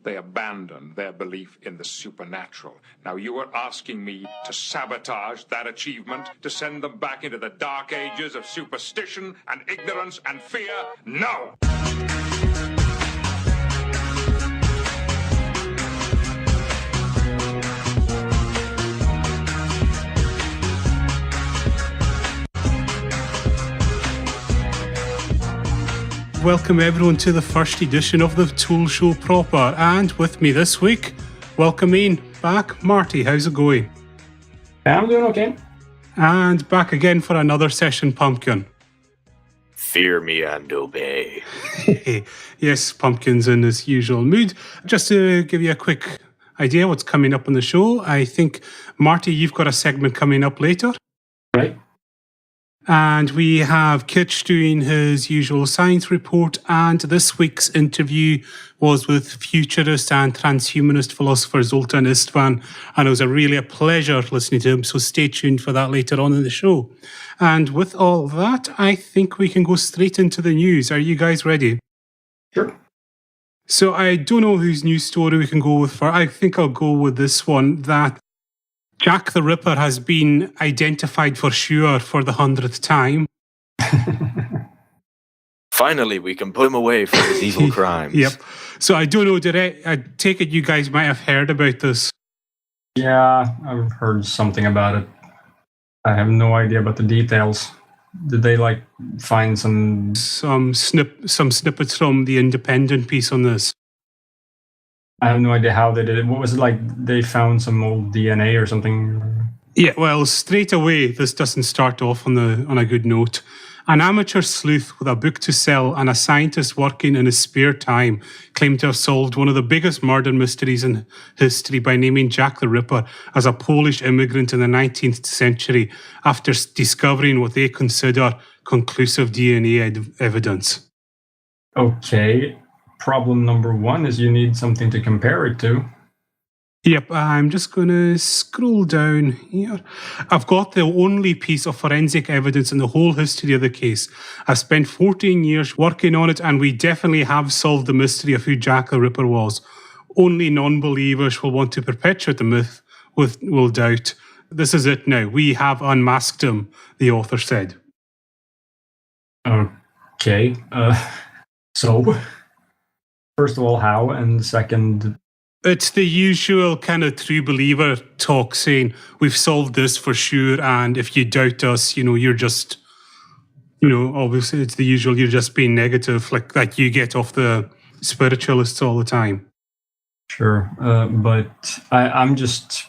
they abandoned their belief in the supernatural. Now, you are asking me to sabotage that achievement, to send them back into the dark ages of superstition and ignorance and fear? No! Welcome everyone to the first edition of the Tool Show proper, and with me this week, welcoming back Marty. How's it going? I'm doing okay. And back again for another session, Pumpkin. Fear me and obey. Yes, Pumpkin's in his usual mood. Just to give you a quick idea what's coming up on the show, I think, Marty, you've got a segment coming up later. Right. And we have Kitch doing his usual science report, and this week's interview was with futurist and transhumanist philosopher Zoltan Istvan, and it was really a pleasure listening to him, so stay tuned for that later on in the show. And with all that, I think we can go straight into the news. Are you guys ready? Sure. So I don't know whose news story we can go with for. I think I'll go with this one, that Jack the Ripper has been identified for sure for the 100th time. Finally, we can put him away for his evil crimes. Yep. So I don't know, I take it you guys might have heard about this. Yeah, I've heard something about it. I have no idea about the details. Did they find some snippets from the Independent piece on this? I have no idea how they did it. What was it like? They found some old DNA or something? Yeah, well, straight away, this doesn't start off on a good note. An amateur sleuth with a book to sell and a scientist working in his spare time claimed to have solved one of the biggest murder mysteries in history by naming Jack the Ripper as a Polish immigrant in the 19th century after discovering what they consider conclusive DNA evidence. Okay. Problem number one is you need something to compare it to. Yep, I'm just going to scroll down here. I've got the only piece of forensic evidence in the whole history of the case. I've spent 14 years working on it, and we definitely have solved the mystery of who Jack the Ripper was. Only non-believers will want to perpetuate the myth will doubt. This is it now. We have unmasked him, the author said. Okay. So... First of all, how? And second... It's the usual kind of true believer talk saying, we've solved this for sure, and if you doubt us, you're just, obviously it's the usual, you're just being negative, like that you get off the spiritualists all the time. Sure, but I'm just...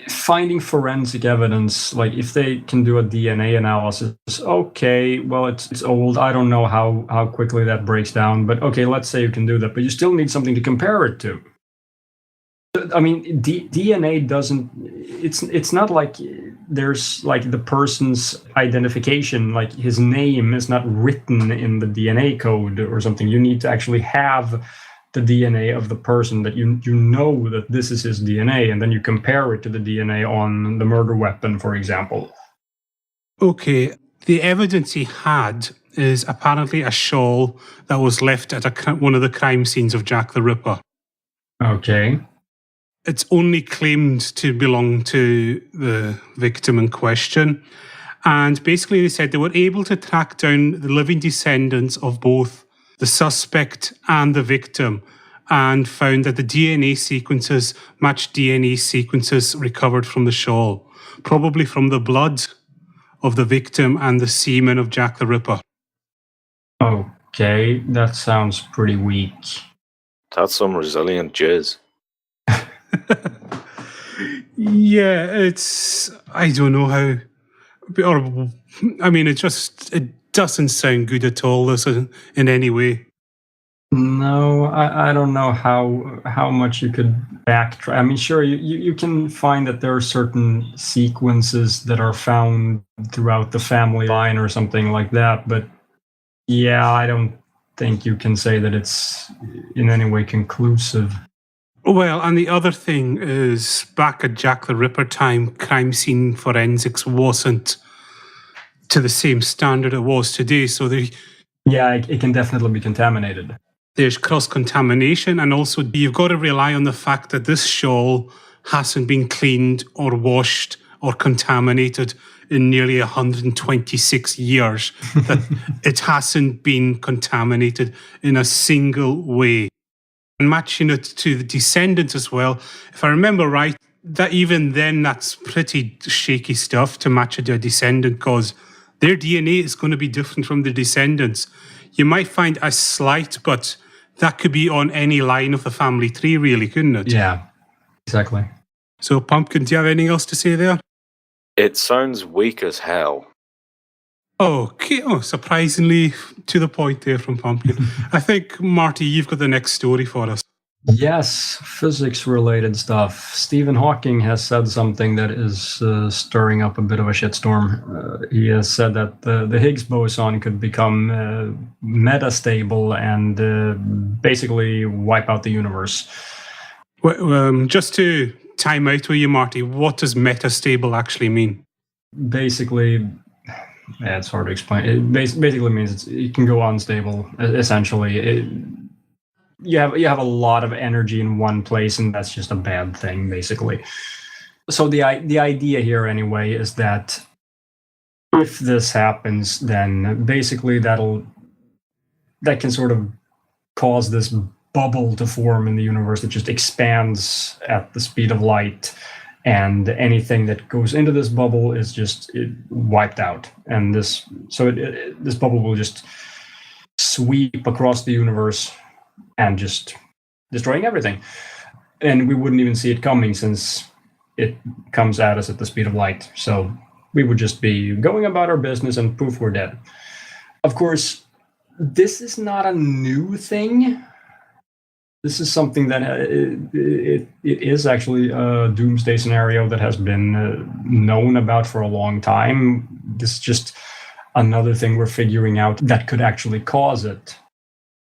finding forensic evidence, if they can do a DNA analysis, okay, well, it's old. I don't know how quickly that breaks down, but okay, let's say you can do that, but you still need something to compare it to. I mean, DNA doesn't, it's not like there's the person's identification, his name is not written in the DNA code or something. You need to actually have the DNA of the person that you know that this is his DNA, and then you compare it to the DNA on the murder weapon, for example. Okay, the evidence he had is apparently a shawl that was left at one of the crime scenes of Jack the Ripper. Okay. It's only claimed to belong to the victim in question. And basically they said they were able to track down the living descendants of both the suspect and the victim, and found that the DNA sequences matched DNA sequences recovered from the shawl, probably from the blood of the victim and the semen of Jack the Ripper. Okay, that sounds pretty weak. That's some resilient jizz. Yeah, I don't know how, it doesn't sound good at all, this in any way. No, I don't know how much you could backtrack. I mean, sure, you can find that there are certain sequences that are found throughout the family line or something like that, but yeah, I don't think you can say that it's in any way conclusive. Well, and the other thing is, back at Jack the Ripper time, crime scene forensics wasn't to the same standard it was today. So it can definitely be contaminated. there's cross-contamination, and also you've got to rely on the fact that this shawl hasn't been cleaned or washed or contaminated in nearly 126 years, that it hasn't been contaminated in a single way. And matching it to the descendants as well, if I remember right, that even then that's pretty shaky stuff to match their descendant, because their DNA is going to be different from the descendants. You might find a slight, but that could be on any line of the family tree, really, couldn't it? Yeah, exactly. So, Pumpkin, do you have anything else to say there? It sounds weak as hell. Okay, surprisingly to the point there from Pumpkin. I think, Marty, you've got the next story for us. Yes, physics-related stuff. Stephen Hawking has said something that is stirring up a bit of a shitstorm. He has said that the Higgs boson could become metastable and basically wipe out the universe. Well, just to time out with you, Marty, what does metastable actually mean? Basically, it's hard to explain. It basically means it can go unstable, essentially. You have a lot of energy in one place, and that's just a bad thing, basically. So the idea here, anyway, is that if this happens, then basically that can sort of cause this bubble to form in the universe that just expands at the speed of light, and anything that goes into this bubble is just wiped out. And this bubble will just sweep across the universe and just destroying everything. And we wouldn't even see it coming, since it comes at us at the speed of light. So we would just be going about our business and poof, we're dead. Of course, this is not a new thing. This is something that it is actually a doomsday scenario that has been known about for a long time. This is just another thing we're figuring out that could actually cause it.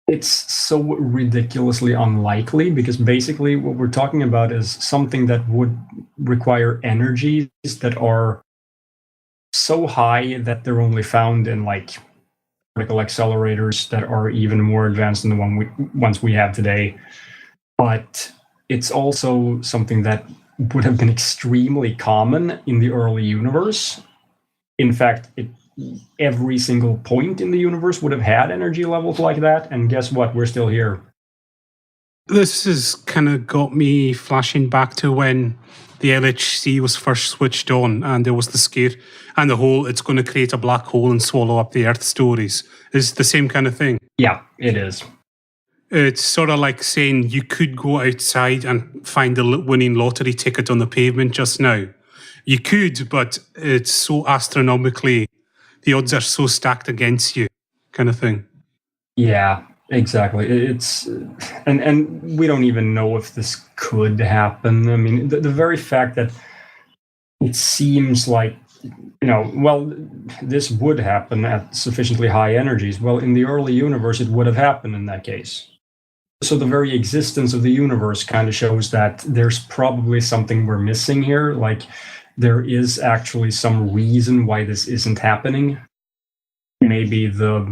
It's so ridiculously unlikely, because basically what we're talking about is something that would require energies that are so high that they're only found in like particle accelerators that are even more advanced than the ones we have today. But it's also something that would have been extremely common in the early universe. In fact, every single point in the universe would have had energy levels like that, and guess what? We're still here. This has kind of got me flashing back to when the LHC was first switched on, and there was the scare and the whole "it's going to create a black hole and swallow up the Earth" stories. Is the same kind of thing? Yeah, it is. It's sort of like saying you could go outside and find the winning lottery ticket on the pavement just now. You could, but it's so astronomically, the odds are so stacked against you, kind of thing. Yeah, exactly. It's and we don't even know if this could happen. I mean, the very fact that it seems like, this would happen at sufficiently high energies. Well, in the early universe, it would have happened in that case. So the very existence of the universe kind of shows that there's probably something we're missing here. Like, there is actually some reason why this isn't happening. Maybe the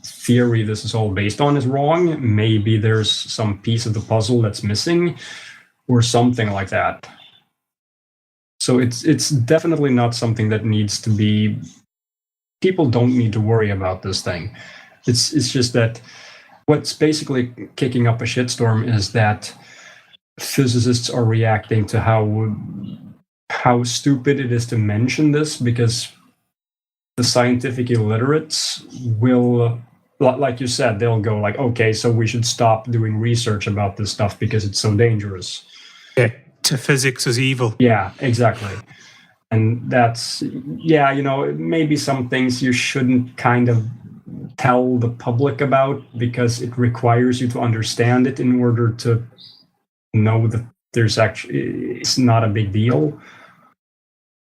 theory this is all based on is wrong. Maybe there's some piece of the puzzle that's missing, or something like that. So it's definitely not something that needs to be. People don't need to worry about this thing. It's just that what's basically kicking up a shitstorm is that physicists are reacting to how stupid it is to mention this, because the scientific illiterates will, like you said, they'll go like, okay, so we should stop doing research about this stuff because it's so dangerous. Yeah, to physics is evil. Yeah, exactly. And that's, maybe some things you shouldn't kind of tell the public about, because it requires you to understand it in order to know that it's not a big deal.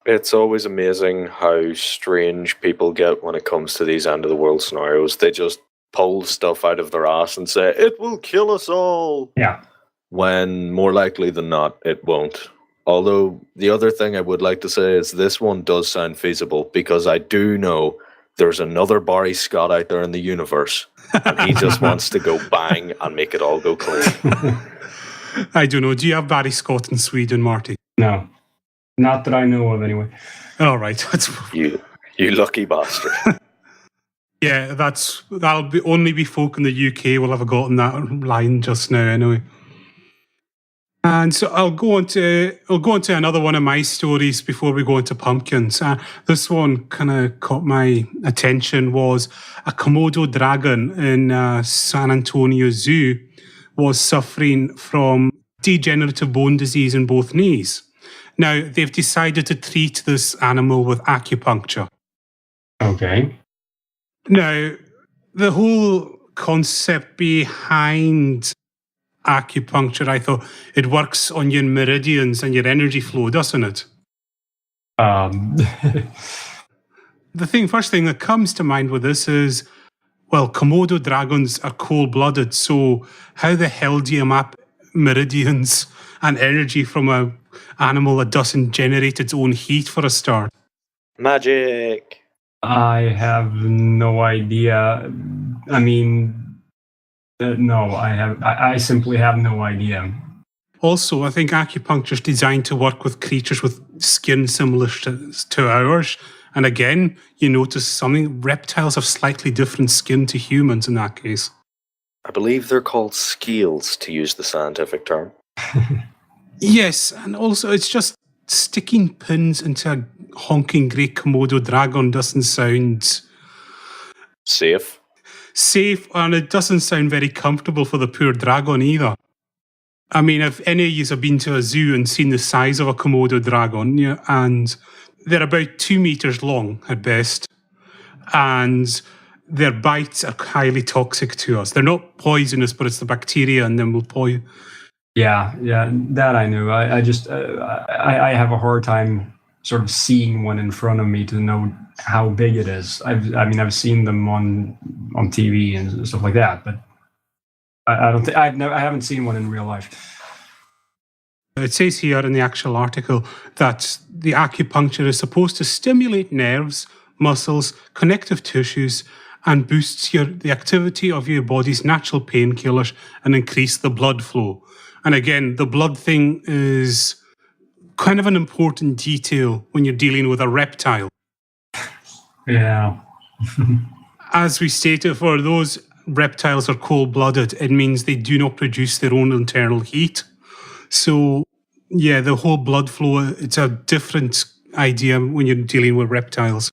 It's always amazing how strange people get when it comes to these end of the world scenarios. They just pull stuff out of their ass and say, it will kill us all. Yeah. When more likely than not, it won't. Although the other thing I would like to say is this one does sound feasible, because I do know there's another Barry Scott out there in the universe, and he just wants to go bang and make it all go clean. I don't know. Do you have Barry Scott in Sweden, Marty? No, not that I know of, anyway. All right. You lucky bastard. Yeah, that'll only be folk in the UK will have gotten that line just now, anyway. And so I'll go on to another one of my stories before we go into pumpkins. This one kind of caught my attention. Was a Komodo dragon in San Antonio Zoo was suffering from degenerative bone disease in both knees. Now they've decided to treat this animal with acupuncture. Okay. Now the whole concept behind acupuncture, I thought it works on your meridians and your energy flow, doesn't it? The first thing that comes to mind with this is, well, Komodo dragons are cold-blooded, so how the hell do you map meridians and energy from an animal that doesn't generate its own heat for a start? Magic. I have no idea. I mean, no, I simply have no idea. Also, I think acupuncture is designed to work with creatures with skin similar to ours. And again, you notice something, reptiles have slightly different skin to humans in that case. I believe they're called scales, to use the scientific term. Yes, and also it's just sticking pins into a honking great Komodo dragon doesn't sound safe, and it doesn't sound very comfortable for the poor dragon either. I mean, if any of you have been to a zoo and seen the size of a Komodo dragon, yeah, and they're about 2 meters long at best, and their bites are highly toxic to us. They're not poisonous, but it's the bacteria and then will poison. Yeah, that I knew. I just I have a hard time sort of seeing one in front of me to know how big it is. I've seen them on TV and stuff like that, but I haven't seen one in real life. It says here in the actual article that the acupuncture is supposed to stimulate nerves, muscles, connective tissues, and boosts the activity of your body's natural painkillers and increase the blood flow. And again, the blood thing is kind of an important detail when you're dealing with a reptile. Yeah. As we stated, for those reptiles are cold-blooded, it means they do not produce their own internal heat. So, yeah, the whole blood flow, it's a different idea when you're dealing with reptiles.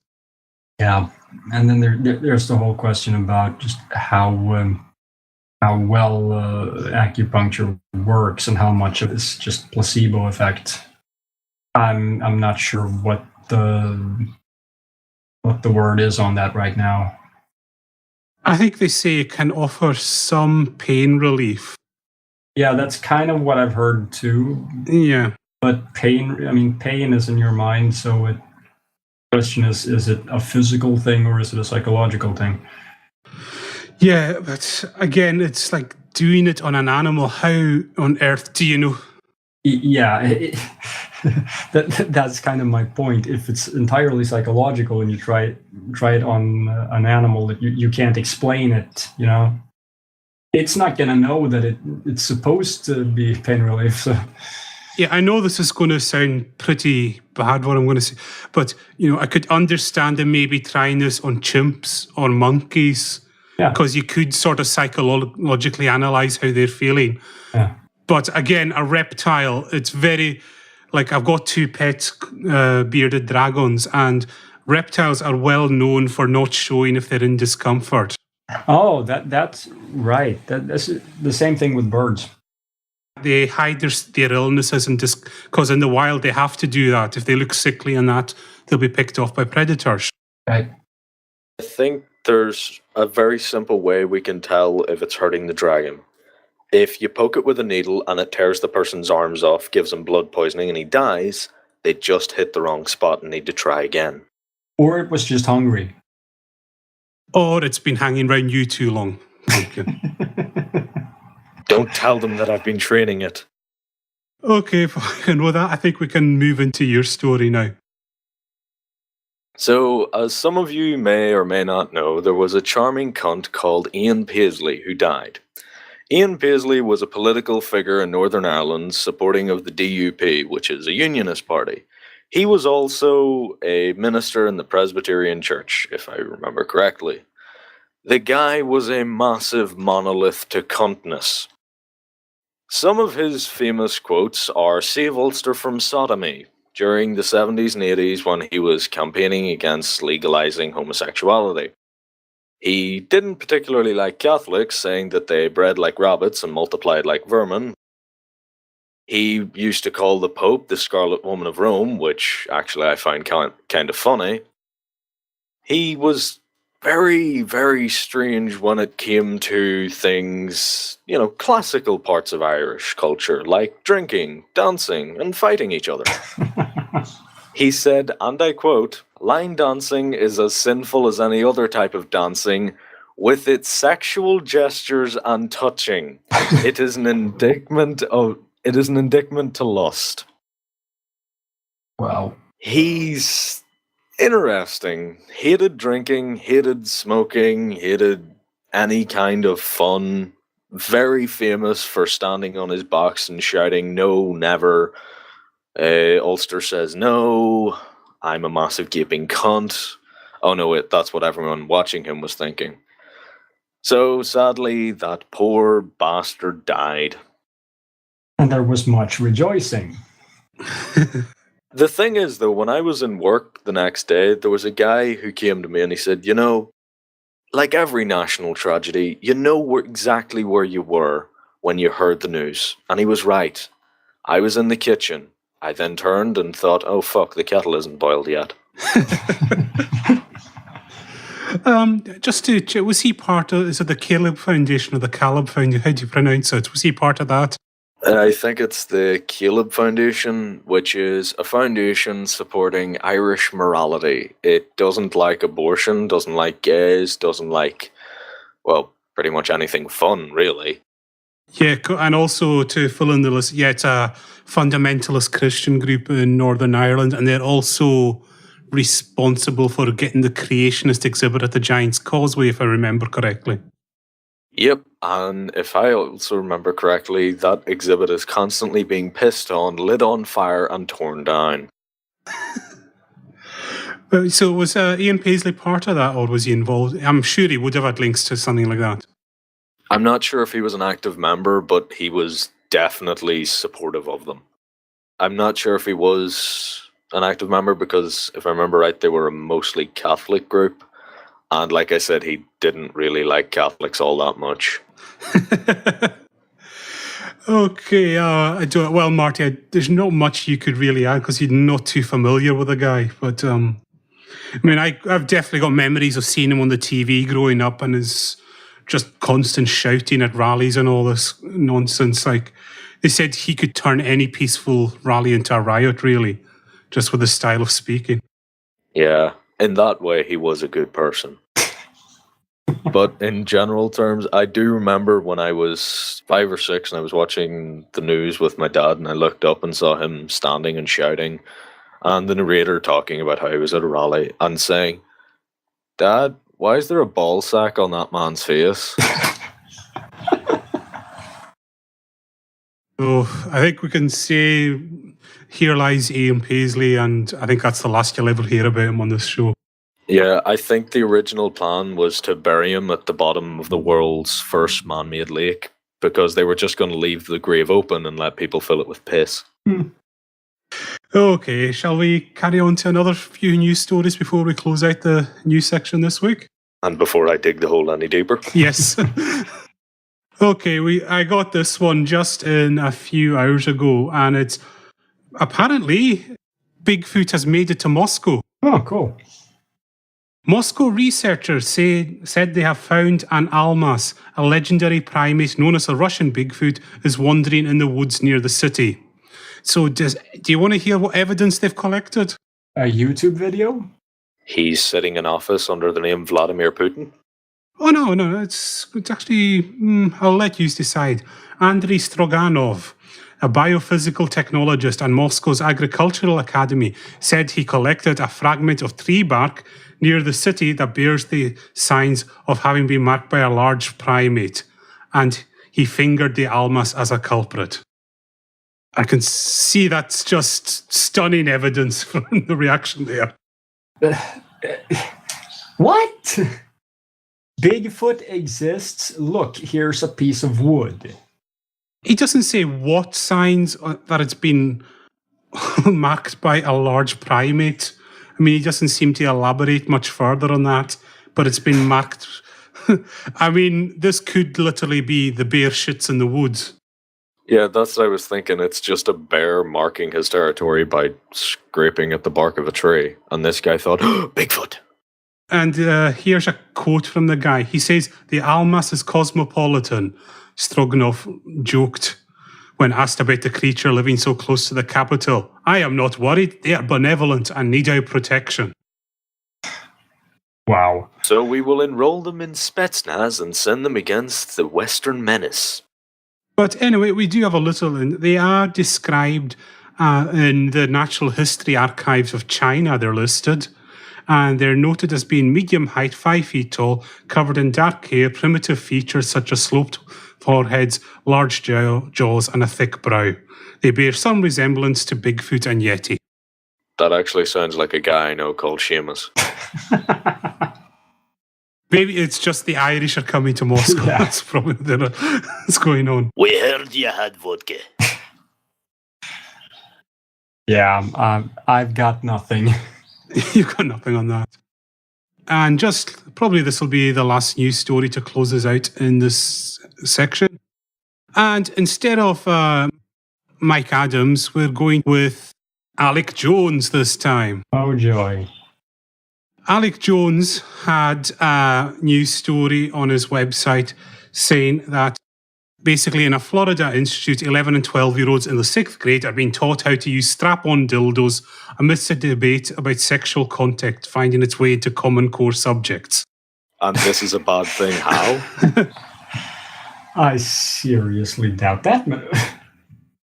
Yeah, and then there's the whole question about just how well acupuncture works and how much of it's just placebo effect. I'm not sure what the word is on that right now. I think they say it can offer some pain relief. Yeah, that's kind of what I've heard too. Yeah. But pain is in your mind, so the question is it a physical thing or is it a psychological thing? Yeah, but again, it's like doing it on an animal. How on earth do you know? Yeah, that's kind of my point. If it's entirely psychological and you try it on an animal that you can't explain it, it's not going to know that it's supposed to be pain relief. So. Yeah, I know this is going to sound pretty bad, what I'm going to say, but I could understand them maybe trying this on chimps or monkeys, because you could sort of psychologically analyze how they're feeling. Yeah. But again, a reptile, it's very, like I've got 2 pet bearded dragons, and reptiles are well known for not showing if they're in discomfort. Oh, that's right. That's the same thing with birds. They hide their illnesses because in the wild they have to do that. If they look sickly and that, they'll be picked off by predators. Right. I think there's a very simple way we can tell if it's hurting the dragon. If you poke it with a needle and it tears the person's arms off, gives him blood poisoning and he dies, they just hit the wrong spot and need to try again. Or it was just hungry. Or it's been hanging around you too long. Don't tell them that I've been training it. Okay, and with that, I think we can move into your story now. So, as some of you may or may not know, there was a charming cunt called Ian Paisley who died. Ian Paisley was a political figure in Northern Ireland supporting of the DUP, which is a unionist party. He was also a minister in the Presbyterian Church, if I remember correctly. The guy was a massive monolith to cuntness. Some of his famous quotes are "Save Ulster from sodomy" during the 70s and 80s when he was campaigning against legalizing homosexuality. He didn't particularly like Catholics, saying that they bred like rabbits and multiplied like vermin. He used to call the Pope the Scarlet Woman of Rome, which actually I find kind of funny. He was very, very strange when it came to things, classical parts of Irish culture, like drinking, dancing, and fighting each other. He said, and I quote, "Line dancing is as sinful as any other type of dancing, with its sexual gestures and touching. It is an indictment to lust." Wow. He's interesting. Hated drinking, hated smoking, hated any kind of fun. Very famous for standing on his box and shouting, "No, never. Ulster says no. I'm a massive gaping cunt." Oh no, wait, that's what everyone watching him was thinking. So sadly, that poor bastard died. And there was much rejoicing. The thing is, though, when I was in work the next day, there was a guy who came to me and he said, like every national tragedy, exactly where you were when you heard the news. And he was right. I was in the kitchen. I then turned and thought, oh fuck, the kettle isn't boiled yet. Just to check, was he part of, is it the Caleb Foundation or the Caleb Foundation? How do you pronounce it? Was he part of that? I think it's the Caleb Foundation, which is a foundation supporting Irish morality. It doesn't like abortion, doesn't like gays, doesn't like, well, pretty much anything fun, really. Yeah, and also to fill in the list, it's a fundamentalist Christian group in Northern Ireland, and they're also responsible for getting the creationist exhibit at the Giant's Causeway, if I remember correctly. Yep, and if I also remember correctly, that exhibit is constantly being pissed on, lit on fire, and torn down. So was Ian Paisley part of that, or was he involved? I'm sure he would have had links to something like that. I'm not sure if he was an active member, but he was definitely supportive of them. I'm not sure if he was an active member because, if I remember right, they were a mostly Catholic group. And like I said, he didn't really like Catholics all that much. Okay, well, Marty, there's not much you could really add because you're not too familiar with the guy. But, I've definitely got memories of seeing him on the TV growing up and his just constant shouting at rallies and all this nonsense. Like, they said he could turn any peaceful rally into a riot, really, just with his style of speaking. Yeah, in that way, he was a good person. But in general terms, I do remember when I was 5 or 6 and I was watching the news with my dad and I looked up and saw him standing and shouting and the narrator talking about how he was at a rally and saying, "Dad, why is there a ball sack on that man's face?" So I think we can say here lies Ian Paisley, and I think that's the last you'll ever hear about him on this show. Yeah, I think the original plan was to bury him at the bottom of the world's first man-made lake because they were just going to leave the grave open and let people fill it with piss. Okay, shall we carry on to another few news stories before we close out the news section this week? And before I dig the hole any deeper. Yes. Okay, I got this one just in a few hours ago, and it's apparently Bigfoot has made it to Moscow. Oh, cool. Moscow researchers said they have found an almas, a legendary primate known as a Russian Bigfoot, is wandering in the woods near the city. So do you want to hear what evidence they've collected? A YouTube video? He's sitting in office under the name Vladimir Putin? Oh, no, it's actually, I'll let you decide. Andrei Stroganov. a biophysical technologist and Moscow's Agricultural Academy, said he collected a fragment of tree bark near the city that bears the signs of having been marked by a large primate, and he fingered the almas as a culprit. I can see that's just stunning evidence from the reaction there. What? Bigfoot exists. Look, here's a piece of wood. He doesn't say what signs that it's been marked by a large primate. I mean, he doesn't seem to elaborate much further on that, but it's been marked. I mean, this could literally be the bear shits in the woods. Yeah, that's what I was thinking. It's just a bear marking his territory by scraping at the bark of a tree. And this guy thought, oh, Bigfoot. And here's a quote from the guy. He says, "The Almas is cosmopolitan," Stroganov joked when asked about the creature living so close to the capital. "I am not worried. They are benevolent and need our protection." Wow. So we will enroll them in Spetsnaz and send them against the Western menace. But anyway, we do have a little. They are described in the Natural History Archives of China. They're listed. And they're noted as being medium height, 5 feet tall, covered in dark hair, primitive features such as sloped foreheads, large jaws, and a thick brow. They bear some resemblance to Bigfoot and Yeti. That actually sounds like a guy I know called Seamus. Maybe it's just the Irish are coming to Moscow. Yeah. That's probably what's going on. We heard you had vodka. Yeah, I've got nothing. You've got nothing on that. And just probably this will be the last news story to close us out in this section. And instead of Mike Adams, we're going with Alec Jones this time. Oh, joy. Alec Jones had a news story on his website saying that basically in a Florida institute, 11 and 12-year-olds in the 6th grade are being taught how to use strap-on dildos amidst a debate about sexual contact finding its way into Common Core subjects. And this is a bad thing. How? I seriously doubt that.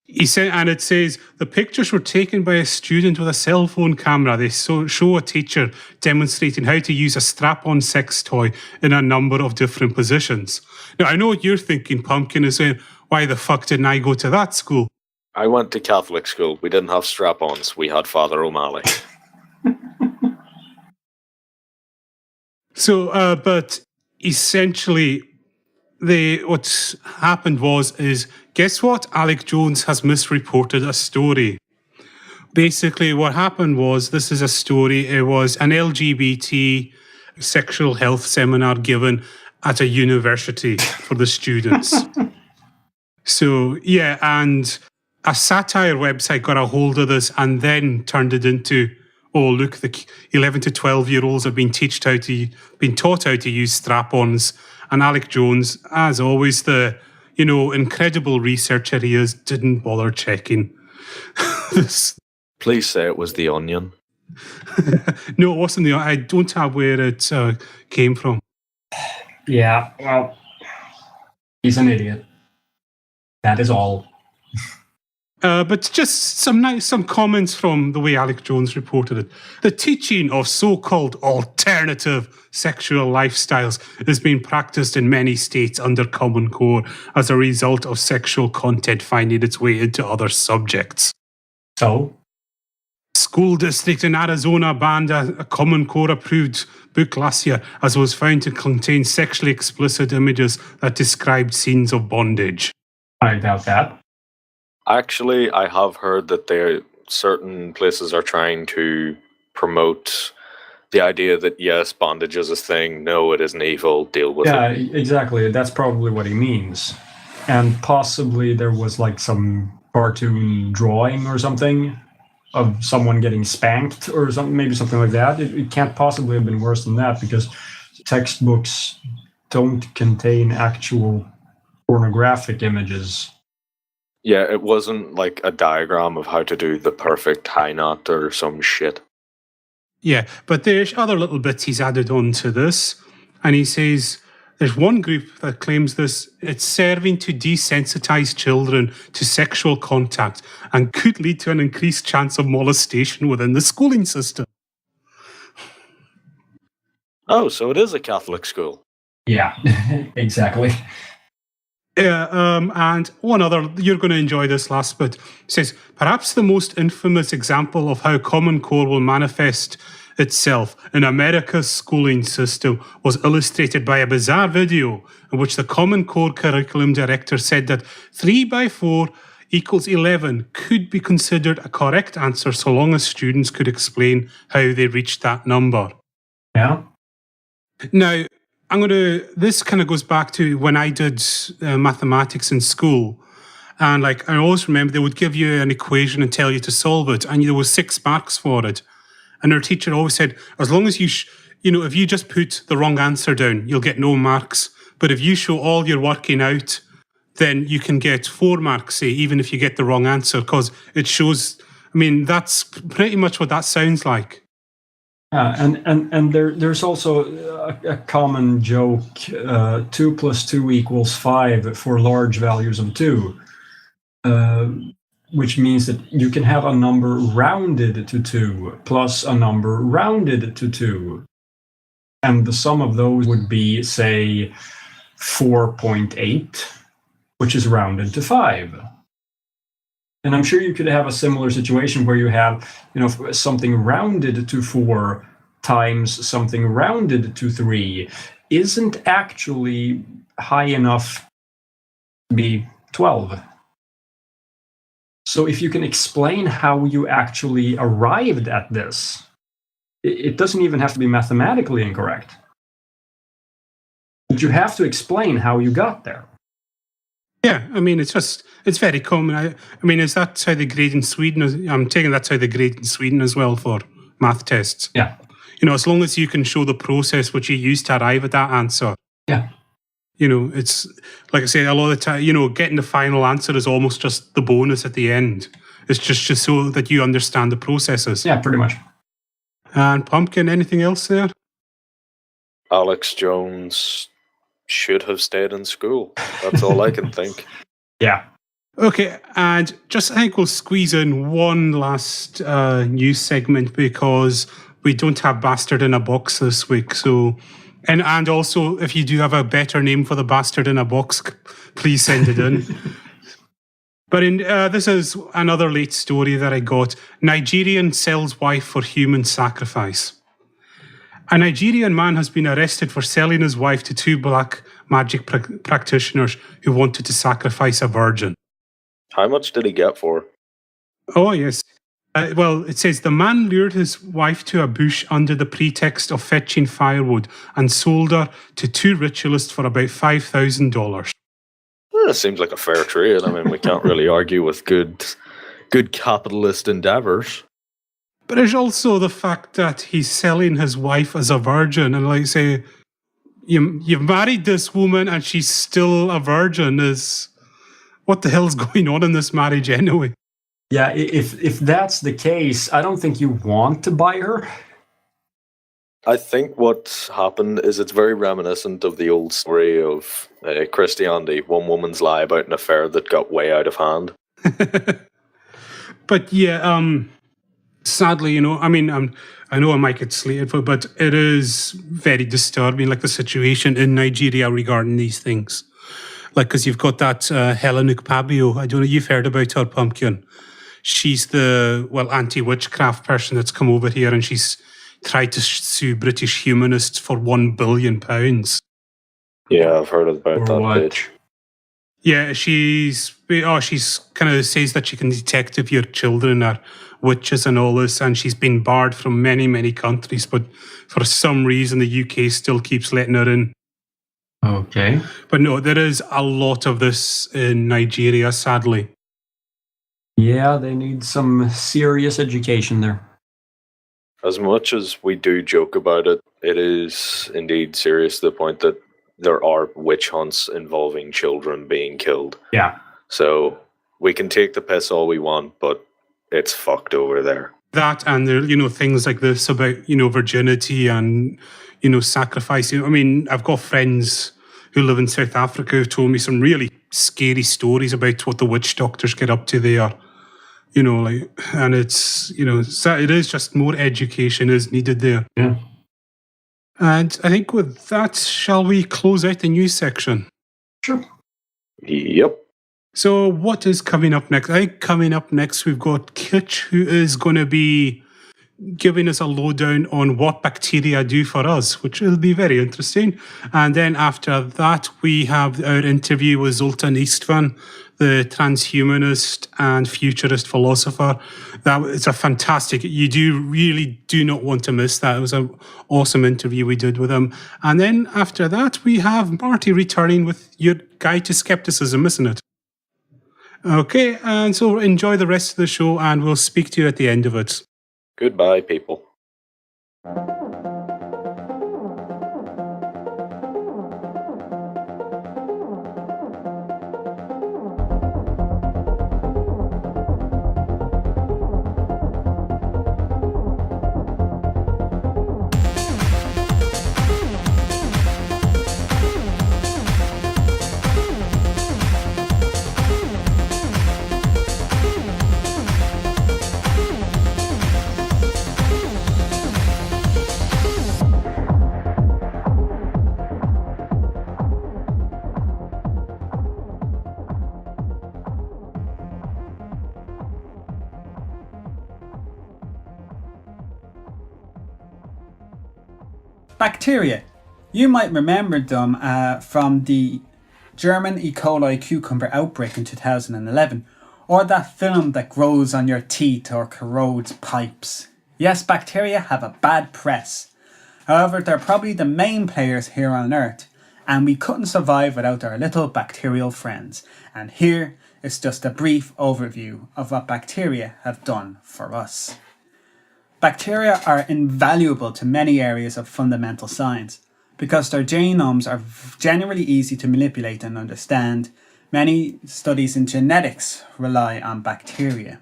He said, and it says, the pictures were taken by a student with a cell phone camera. They show a teacher demonstrating how to use a strap-on sex toy in a number of different positions. Now, I know what you're thinking, Pumpkin, is saying, why the fuck didn't I go to that school? I went to Catholic school. We didn't have strap-ons. We had Father O'Malley. So, but essentially, what happened is, guess what? Alec Jones has misreported a story. Basically, what happened was, this is a story, it was an LGBT sexual health seminar given at a university for the students. So, yeah, and a satire website got a hold of this and then turned it into, oh, look, the 11 to 12-year-olds have been taught how to use strap-ons. And Alec Jones, as always, the incredible researcher he is, didn't bother checking this. Please say it was The Onion. No, it wasn't the. I don't have where it came from. Yeah, well, he's an idiot. That is all. But just some comments from the way Alec Jones reported it. The teaching of so-called alternative sexual lifestyles is being practiced in many states under Common Core as a result of sexual content finding its way into other subjects. So? School district in Arizona banned a Common Core approved book last year as it was found to contain sexually explicit images that described scenes of bondage. I doubt that. Actually, I have heard that certain places are trying to promote the idea that, yes, bondage is a thing. No, it isn't evil. Deal with it. Yeah, exactly. That's probably what he means. And possibly there was like some cartoon drawing or something of someone getting spanked or something, maybe something like that. It can't possibly have been worse than that because textbooks don't contain actual pornographic images. Yeah, it wasn't like a diagram of how to do the perfect high knot or some shit. Yeah, but there's other little bits he's added on to this. And he says, There's one group that claims this. It's serving to desensitize children to sexual contact and could lead to an increased chance of molestation within the schooling system. Oh, so it is a Catholic school. Yeah, exactly. And one other, you're going to enjoy this last bit. It says, perhaps the most infamous example of how Common Core will manifest itself in America's schooling system was illustrated by a bizarre video in which the Common Core curriculum director said that 3 by 4 equals 11 could be considered a correct answer so long as students could explain how they reached that number. Yeah. Now, this kind of goes back to when I did mathematics in school. And I always remember they would give you an equation and tell you to solve it. And there was 6 marks for it. And our teacher always said, as long as if you just put the wrong answer down, you'll get no marks. But if you show all your working out, then you can get 4 marks, say, even if you get the wrong answer, because it shows, that's pretty much what that sounds like. And there's also a common joke, 2 plus 2 equals 5 for large values of 2, which means that you can have a number rounded to 2 plus a number rounded to 2. And the sum of those would be, say, 4.8, which is rounded to 5. And I'm sure you could have a similar situation where you have, something rounded to 4 times something rounded to 3 isn't actually high enough to be 12. So if you can explain how you actually arrived at this, it doesn't even have to be mathematically incorrect. But you have to explain how you got there. Yeah, it's very common. Is that how they grade in Sweden? I'm taking that's how they grade in Sweden as well for math tests. Yeah. As long as you can show the process which you used to arrive at that answer. Yeah. It's like I say, a lot of the time, getting the final answer is almost just the bonus at the end. It's just so that you understand the processes. Yeah, pretty much. And Pumpkin, anything else there? Alex Jones should have stayed in school. That's all I can think. Yeah. Okay, and I think we'll squeeze in one last news segment because we don't have Bastard in a Box this week. So, and also, if you do have a better name for the Bastard in a Box, please send it in. But this is another late story that I got. Nigerian sells wife for human sacrifice. A Nigerian man has been arrested for selling his wife to 2 black magic practitioners who wanted to sacrifice a virgin. How much did he get for? Oh, yes. It says the man lured his wife to a bush under the pretext of fetching firewood and sold her to 2 ritualists for about $5,000. It seems like a fair trade. We can't really argue with good capitalist endeavors. But there's also the fact that he's selling his wife as a virgin, and like say, you've married this woman and she's still a virgin. What the hell's going on in this marriage anyway? Yeah, if that's the case, I don't think you want to buy her. I think what happened is it's very reminiscent of the old story of Christianity, one woman's lie about an affair that got way out of hand. But yeah, sadly, I know I might get slated for it, but it is very disturbing, like the situation in Nigeria regarding these things. Like, because you've got that Helen Ukpabio, I don't know, you've heard about her, Pumpkin. She's the, anti-witchcraft person that's come over here and she's tried to sue British humanists for £1 billion. Yeah, I've heard about that what? bitch. Yeah, she's kind of says that she can detect if your children are witches and all this, and she's been barred from many, many countries, but for some reason the UK still keeps letting her in. Okay. But no, there is a lot of this in Nigeria, sadly. Yeah, they need some serious education there. As much as we do joke about it, it is indeed serious to the point that there are witch hunts involving children being killed. Yeah. So we can take the piss all we want, but it's fucked over there. That and there, things like this about, virginity and, sacrificing. I've got friends who live in South Africa who've told me some really scary stories about what the witch doctors get up to there. And it's, it is just more education is needed there. Yeah. And I think with that, shall we close out the news section? Sure. Yep. So what is coming up next? I think coming up next, we've got Kitch, who is going to be giving us a lowdown on what bacteria do for us, which will be very interesting. And then after that, we have our interview with Zoltan Istvan, the transhumanist and futurist philosopher. It's a fantastic, you really do not want to miss that. It was an awesome interview we did with him. And then after that, we have Marty returning with your guide to skepticism, isn't it? Okay, and so enjoy the rest of the show, and we'll speak to you at the end of it. Goodbye, people. Bacteria. You might remember them from the German E. coli cucumber outbreak in 2011, or that film that grows on your teeth or corrodes pipes. Yes, bacteria have a bad press. However, they're probably the main players here on Earth, and we couldn't survive without our little bacterial friends. And here is just a brief overview of what bacteria have done for us. Bacteria are invaluable to many areas of fundamental science because their genomes are generally easy to manipulate and understand. Many studies in genetics rely on bacteria.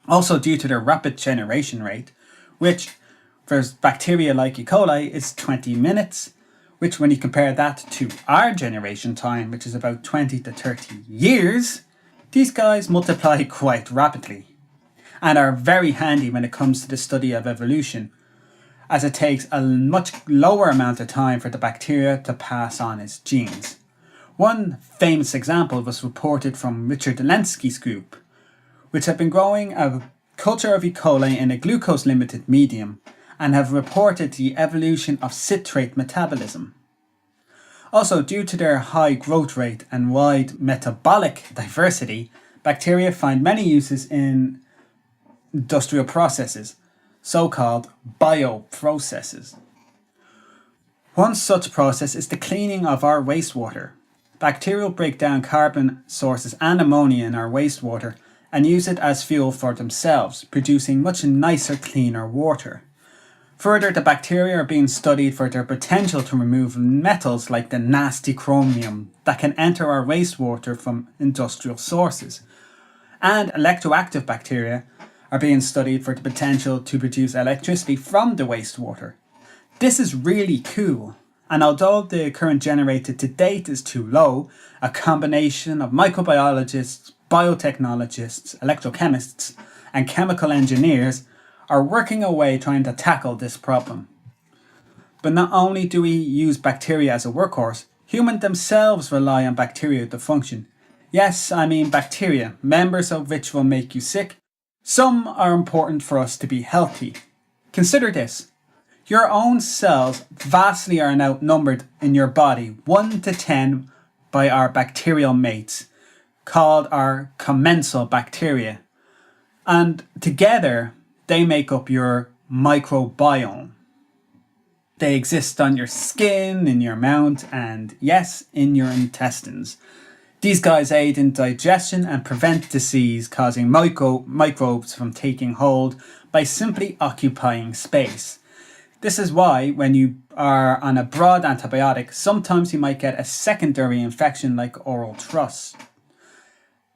Also, due to their rapid generation rate, which for bacteria like E. coli is 20 minutes, which when you compare that to our generation time, which is about 20 to 30 years, these guys multiply quite rapidly and are very handy when it comes to the study of evolution, as it takes a much lower amount of time for the bacteria to pass on its genes. One famous example was reported from Richard Delansky's group, which have been growing a culture of E. coli in a glucose-limited medium and have reported the evolution of citrate metabolism. Also, due to their high growth rate and wide metabolic diversity, bacteria find many uses in industrial processes, so-called bioprocesses. One such process is the cleaning of our wastewater. Bacteria break down carbon sources and ammonia in our wastewater and use it as fuel for themselves, producing much nicer, cleaner water. Further, the bacteria are being studied for their potential to remove metals like the nasty chromium that can enter our wastewater from industrial sources. And electroactive bacteria are being studied for the potential to produce electricity from the wastewater. This is really cool, and although the current generated to date is too low, a combination of microbiologists, biotechnologists, electrochemists, and chemical engineers are working away trying to tackle this problem. But not only do we use bacteria as a workhorse, humans themselves rely on bacteria to function. Yes, I mean bacteria, members of which will make you sick. Some are important for us to be healthy. Consider this. Your own cells vastly are outnumbered in your body 1 to 10 by our bacterial mates, called our commensal bacteria. And together, they make up your microbiome. They exist on your skin, in your mouth, and yes, in your intestines. These guys aid in digestion and prevent disease, causing microbes from taking hold by simply occupying space. This is why when you are on a broad antibiotic, sometimes you might get a secondary infection like oral thrush.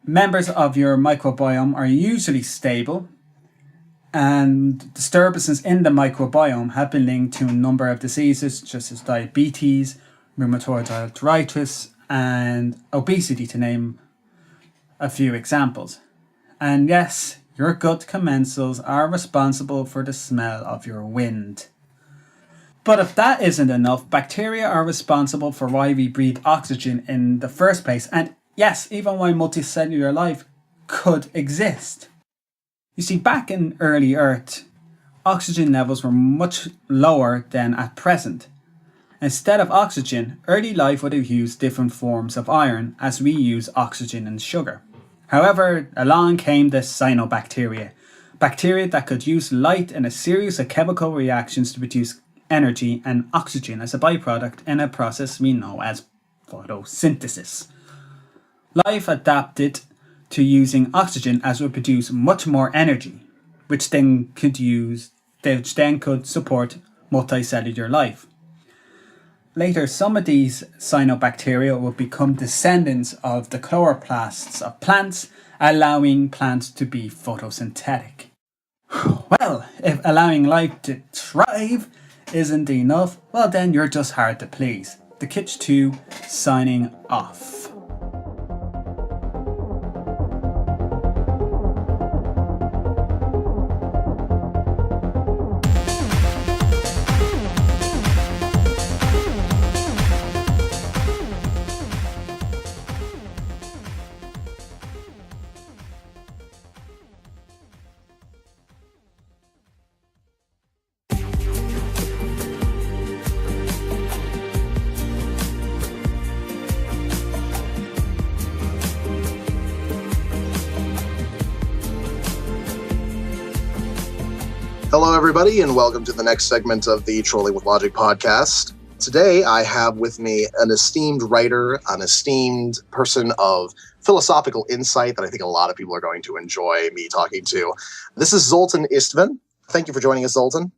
Members of your microbiome are usually stable, and disturbances in the microbiome have been linked to a number of diseases such as diabetes, rheumatoid arthritis, and obesity, to name a few examples. And yes, your gut commensals are responsible for the smell of your wind. But if that isn't enough, bacteria are responsible for why we breathe oxygen in the first place, and yes, even why multicellular life could exist. You see, back in early Earth, oxygen levels were much lower than at present. Instead of oxygen, early life would have used different forms of iron as we use oxygen and sugar. However, along came the cyanobacteria, bacteria that could use light in a series of chemical reactions to produce energy and oxygen as a byproduct in a process we know as photosynthesis. Life adapted to using oxygen as would produce much more energy, which then could support multicellular life. Later, some of these cyanobacteria would become descendants of the chloroplasts of plants, allowing plants to be photosynthetic. Well, if allowing life to thrive isn't enough, well then you're just hard to please. The Kitsch 2 signing off. Hello, everybody, and welcome to the next segment of the Trolling with Logic podcast. Today, I have with me an esteemed writer, an esteemed person of philosophical insight that I think a lot of people are going to enjoy me talking to. This is Zoltan Istvan. Thank you for joining us, Zoltan.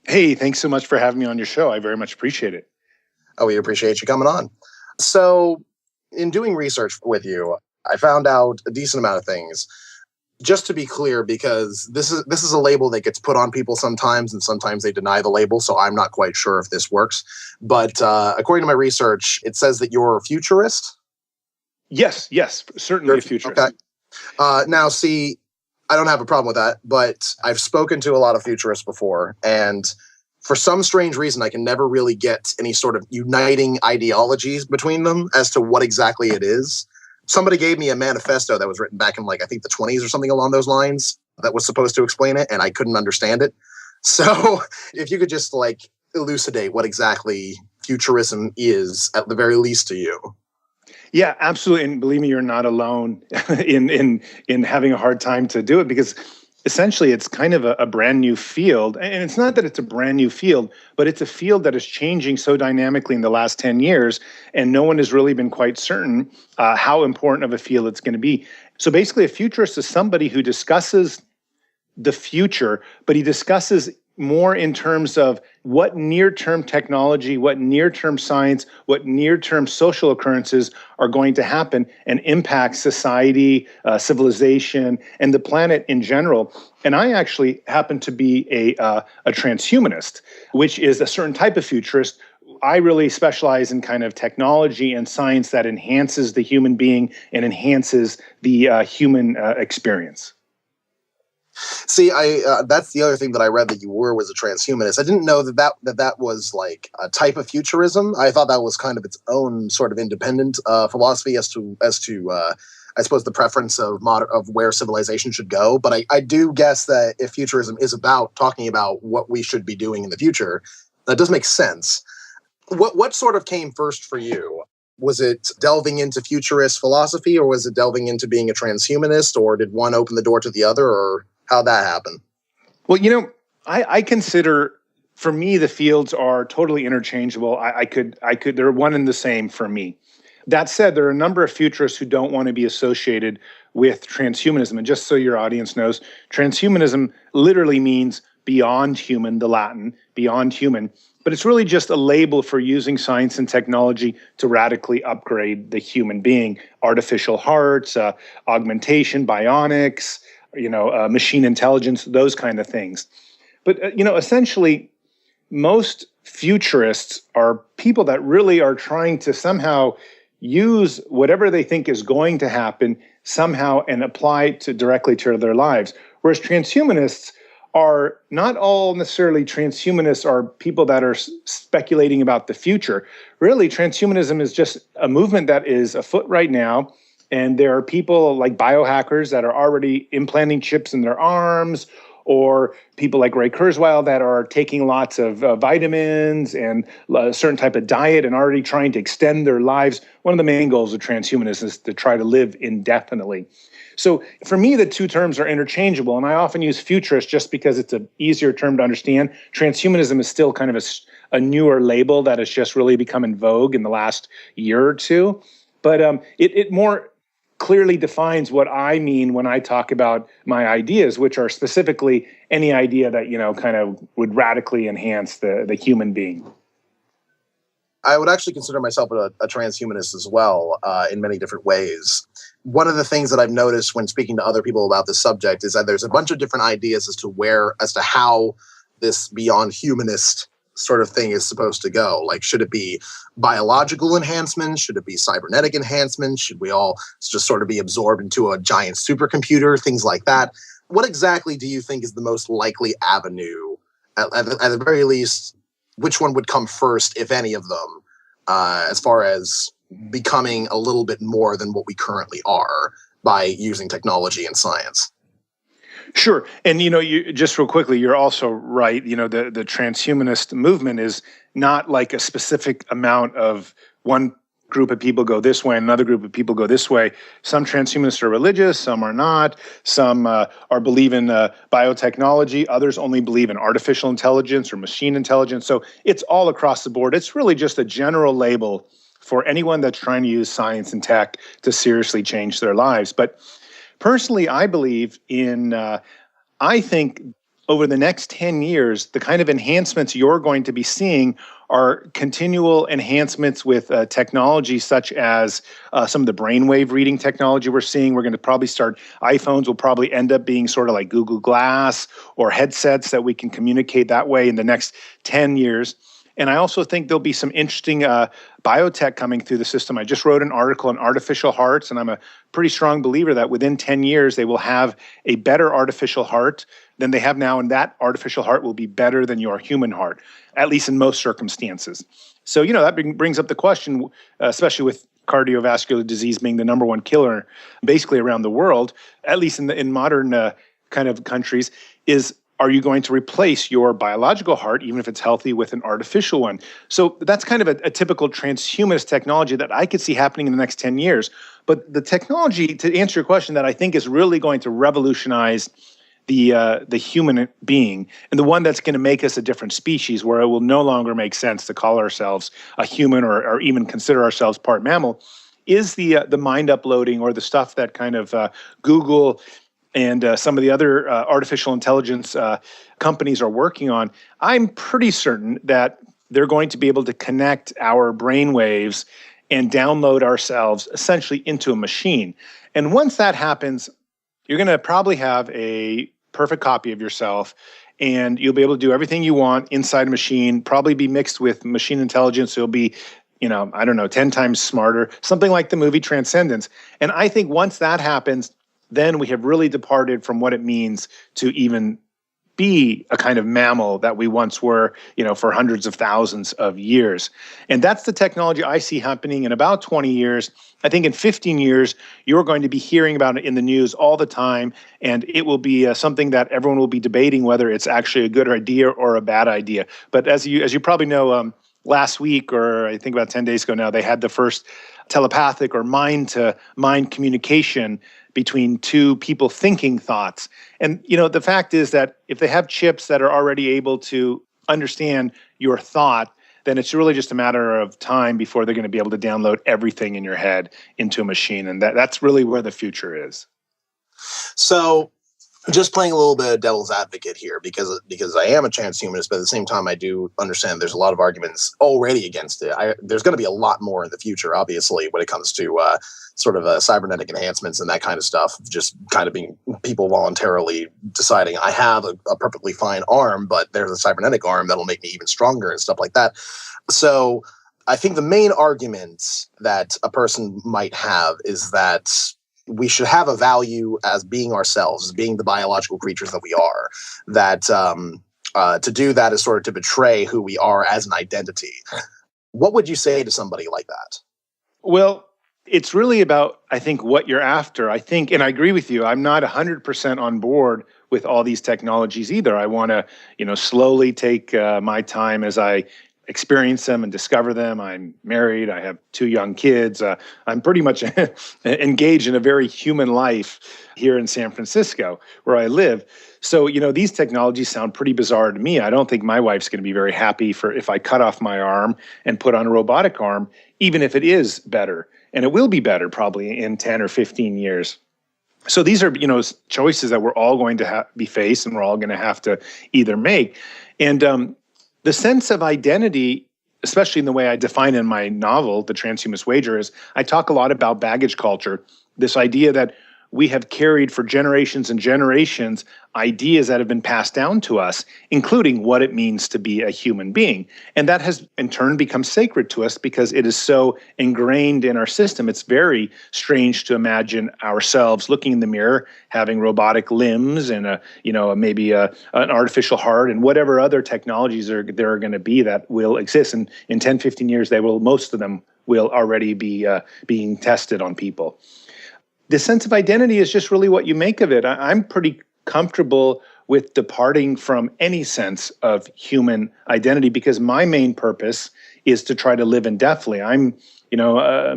Hey, thanks so much for having me on your show. I very much appreciate it. Oh, we appreciate you coming on. So, in doing research with you, I found out a decent amount of things. Just to be clear, because this is a label that gets put on people sometimes, and sometimes they deny the label, so I'm not quite sure if this works. But according to my research, it says that you're a futurist. Yes, certainly a futurist. Okay. Now, see, I don't have a problem with that, but I've spoken to a lot of futurists before, and for some strange reason, I can never really get any sort of uniting ideologies between them as to what exactly it is. Somebody gave me a manifesto that was written back in, I think the 20s or something along those lines that was supposed to explain it, and I couldn't understand it. So if you could just, elucidate what exactly futurism is, at the very least to you. Yeah, absolutely. And believe me, you're not alone in having a hard time to do it, because essentially it's kind of a brand new field. And it's not that it's a brand new field, but it's a field that is changing so dynamically in the last 10 years, and no one has really been quite certain how important of a field it's going to be. So basically, a futurist is somebody who discusses the future, but he discusses more in terms of what near-term technology, what near-term science, what near-term social occurrences are going to happen and impact society, civilization, and the planet in general. And I actually happen to be a transhumanist, which is a certain type of futurist. I really specialize in kind of technology and science that enhances the human being and enhances the human experience. See, that's the other thing that I read that you was a transhumanist. I didn't know that was like a type of futurism. I thought that was kind of its own sort of independent philosophy as to I suppose the preference of where civilization should go. But I do guess that if futurism is about talking about what we should be doing in the future, that does make sense. What sort of came first for you? Was it delving into futurist philosophy, or was it delving into being a transhumanist, or did one open the door to the other, or how'd that happen? Well, I consider, for me, the fields are totally interchangeable. They're one and the same for me. That said, there are a number of futurists who don't want to be associated with transhumanism. And just so your audience knows, transhumanism literally means beyond human, the Latin, beyond human. But it's really just a label for using science and technology to radically upgrade the human being. Artificial hearts, augmentation, bionics, machine intelligence, those kind of things. But, essentially, most futurists are people that really are trying to somehow use whatever they think is going to happen somehow and apply it directly to their lives. Whereas transhumanists are not all necessarily transhumanists are people that are speculating about the future. Really, transhumanism is just a movement that is afoot right now. And there are people like biohackers that are already implanting chips in their arms, or people like Ray Kurzweil that are taking lots of vitamins and a certain type of diet and already trying to extend their lives. One of the main goals of transhumanism is to try to live indefinitely. So for me, the two terms are interchangeable, and I often use futurist just because it's an easier term to understand. Transhumanism is still kind of a newer label that has just really become in vogue in the last year or two. But it more clearly defines what I mean when I talk about my ideas, which are specifically any idea that, kind of would radically enhance the human being. I would actually consider myself a transhumanist as well, in many different ways. One of the things that I've noticed when speaking to other people about this subject is that there's a bunch of different ideas as to how this beyond humanist sort of thing is supposed to go. Like, should it be biological enhancement? Should it be cybernetic enhancement? Should we all just sort of be absorbed into a giant supercomputer? Things like that. What exactly do you think is the most likely avenue? At the very least, which one would come first, if any of them, as far as becoming a little bit more than what we currently are by using technology and science? Sure. And, you just real quickly, you're also right. The transhumanist movement is not like a specific amount of one group of people go this way and another group of people go this way. Some transhumanists are religious, some are not. Some believe in biotechnology. Others only believe in artificial intelligence or machine intelligence. So it's all across the board. It's really just a general label for anyone that's trying to use science and tech to seriously change their lives. But personally, I believe in, I think over the next 10 years, the kind of enhancements you're going to be seeing are continual enhancements with technology such as some of the brainwave reading technology we're seeing. We're going to probably start, iPhones will probably end up being sort of like Google Glass or headsets that we can communicate that way in the next 10 years. And I also think there'll be some interesting biotech coming through the system. I just wrote an article on artificial hearts, and I'm a pretty strong believer that within 10 years, they will have a better artificial heart than they have now, and that artificial heart will be better than your human heart, at least in most circumstances. So, that brings up the question, especially with cardiovascular disease being the number one killer basically around the world, at least in modern kind of countries, is, are you going to replace your biological heart, even if it's healthy, with an artificial one? So that's kind of a typical transhumanist technology that I could see happening in the next 10 years. But the technology, to answer your question, that I think is really going to revolutionize the human being, and the one that's going to make us a different species, where it will no longer make sense to call ourselves a human or even consider ourselves part mammal, is the mind uploading, or the stuff that kind of Google and some of the other artificial intelligence companies are working on. I'm pretty certain that they're going to be able to connect our brain waves and download ourselves essentially into a machine. And once that happens, you're going to probably have a perfect copy of yourself, and you'll be able to do everything you want inside a machine, probably be mixed with machine intelligence. So you'll be, 10 times smarter, something like the movie Transcendence. And I think once that happens, then we have really departed from what it means to even be a kind of mammal that we once were, for hundreds of thousands of years. And that's the technology I see happening in about 20 years. I think in 15 years, you're going to be hearing about it in the news all the time, and it will be something that everyone will be debating whether it's actually a good idea or a bad idea. But as you probably know, last week, or I think about 10 days ago now, they had the first telepathic or mind-to-mind communication between two people thinking thoughts. And, the fact is that if they have chips that are already able to understand your thought, then it's really just a matter of time before they're going to be able to download everything in your head into a machine. And that's really where the future is. So just playing a little bit of devil's advocate here, because I am a transhumanist, but at the same time I do understand there's a lot of arguments already against it. There's going to be a lot more in the future, obviously, when it comes to sort of cybernetic enhancements and that kind of stuff. Just kind of being people voluntarily deciding I have a perfectly fine arm, but there's a cybernetic arm that'll make me even stronger and stuff like that. So I think the main argument that a person might have is that we should have a value as being ourselves, as being the biological creatures that we are. That to do that is sort of to betray who we are as an identity. What would you say to somebody like that? Well, it's really about, I think, what you're after. I think, and I agree with you, I'm not 100% on board with all these technologies either. I want to, slowly take my time as I experience them and discover them. I'm married. I have 2 young kids. I'm pretty much engaged in a very human life here in San Francisco, where I live. So, these technologies sound pretty bizarre to me. I don't think my wife's going to be very happy if I cut off my arm and put on a robotic arm, even if it is better. And it will be better probably in 10 or 15 years. So these are, choices that we're all going to be faced, and we're all going to have to either make. And the sense of identity, especially in the way I define in my novel, The Transhumanist Wager, is I talk a lot about baggage culture, this idea that we have carried for generations and generations ideas that have been passed down to us, including what it means to be a human being. And that has in turn become sacred to us because it is so ingrained in our system. It's very strange to imagine ourselves looking in the mirror, having robotic limbs and maybe an artificial heart and whatever other technologies there are going to be that will exist. And in 10, 15 years, most of them will already be being tested on people. The sense of identity is just really what you make of it. I'm pretty comfortable with departing from any sense of human identity because my main purpose is to try to live indefinitely.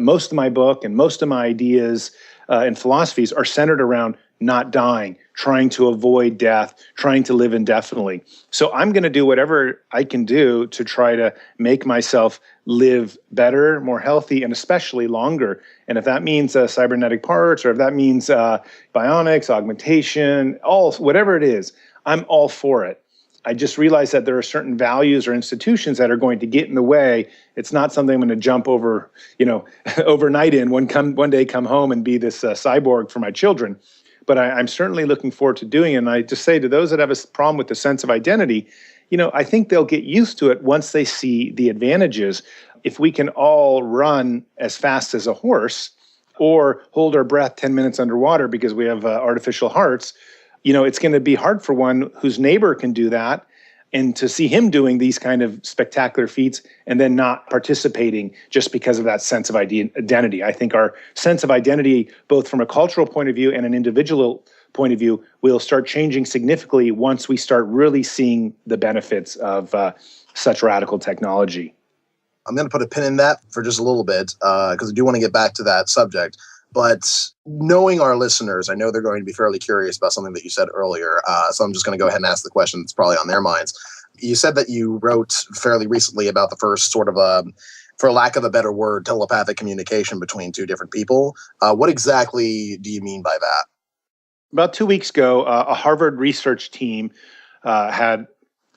Most of my book and most of my ideas and philosophies are centered around not dying, trying to avoid death, trying to live indefinitely. So I'm going to do whatever I can do to try to make myself live better, more healthy, and especially longer. And if that means cybernetic parts, or if that means bionics, augmentation, whatever it is, I'm all for it. I just realized that there are certain values or institutions that are going to get in the way. It's not something I'm going to jump over, overnight in, one day come home and be this cyborg for my children. But I'm certainly looking forward to doing it. And I just say to those that have a problem with the sense of identity, I think they'll get used to it once they see the advantages. If we can all run as fast as a horse or hold our breath 10 minutes underwater because we have artificial hearts, it's going to be hard for one whose neighbor can do that, and to see him doing these kind of spectacular feats and then not participating just because of that sense of identity. I think our sense of identity, both from a cultural point of view and an individual point of view, will start changing significantly once we start really seeing the benefits of such radical technology. I'm going to put a pin in that for just a little bit because I do want to get back to that subject. But knowing our listeners, I know they're going to be fairly curious about something that you said earlier. So I'm just going to go ahead and ask the question that's probably on their minds. You said that you wrote fairly recently about the first sort of, for lack of a better word, telepathic communication between 2 different people. What exactly do you mean by that? About 2 weeks ago, a Harvard research team had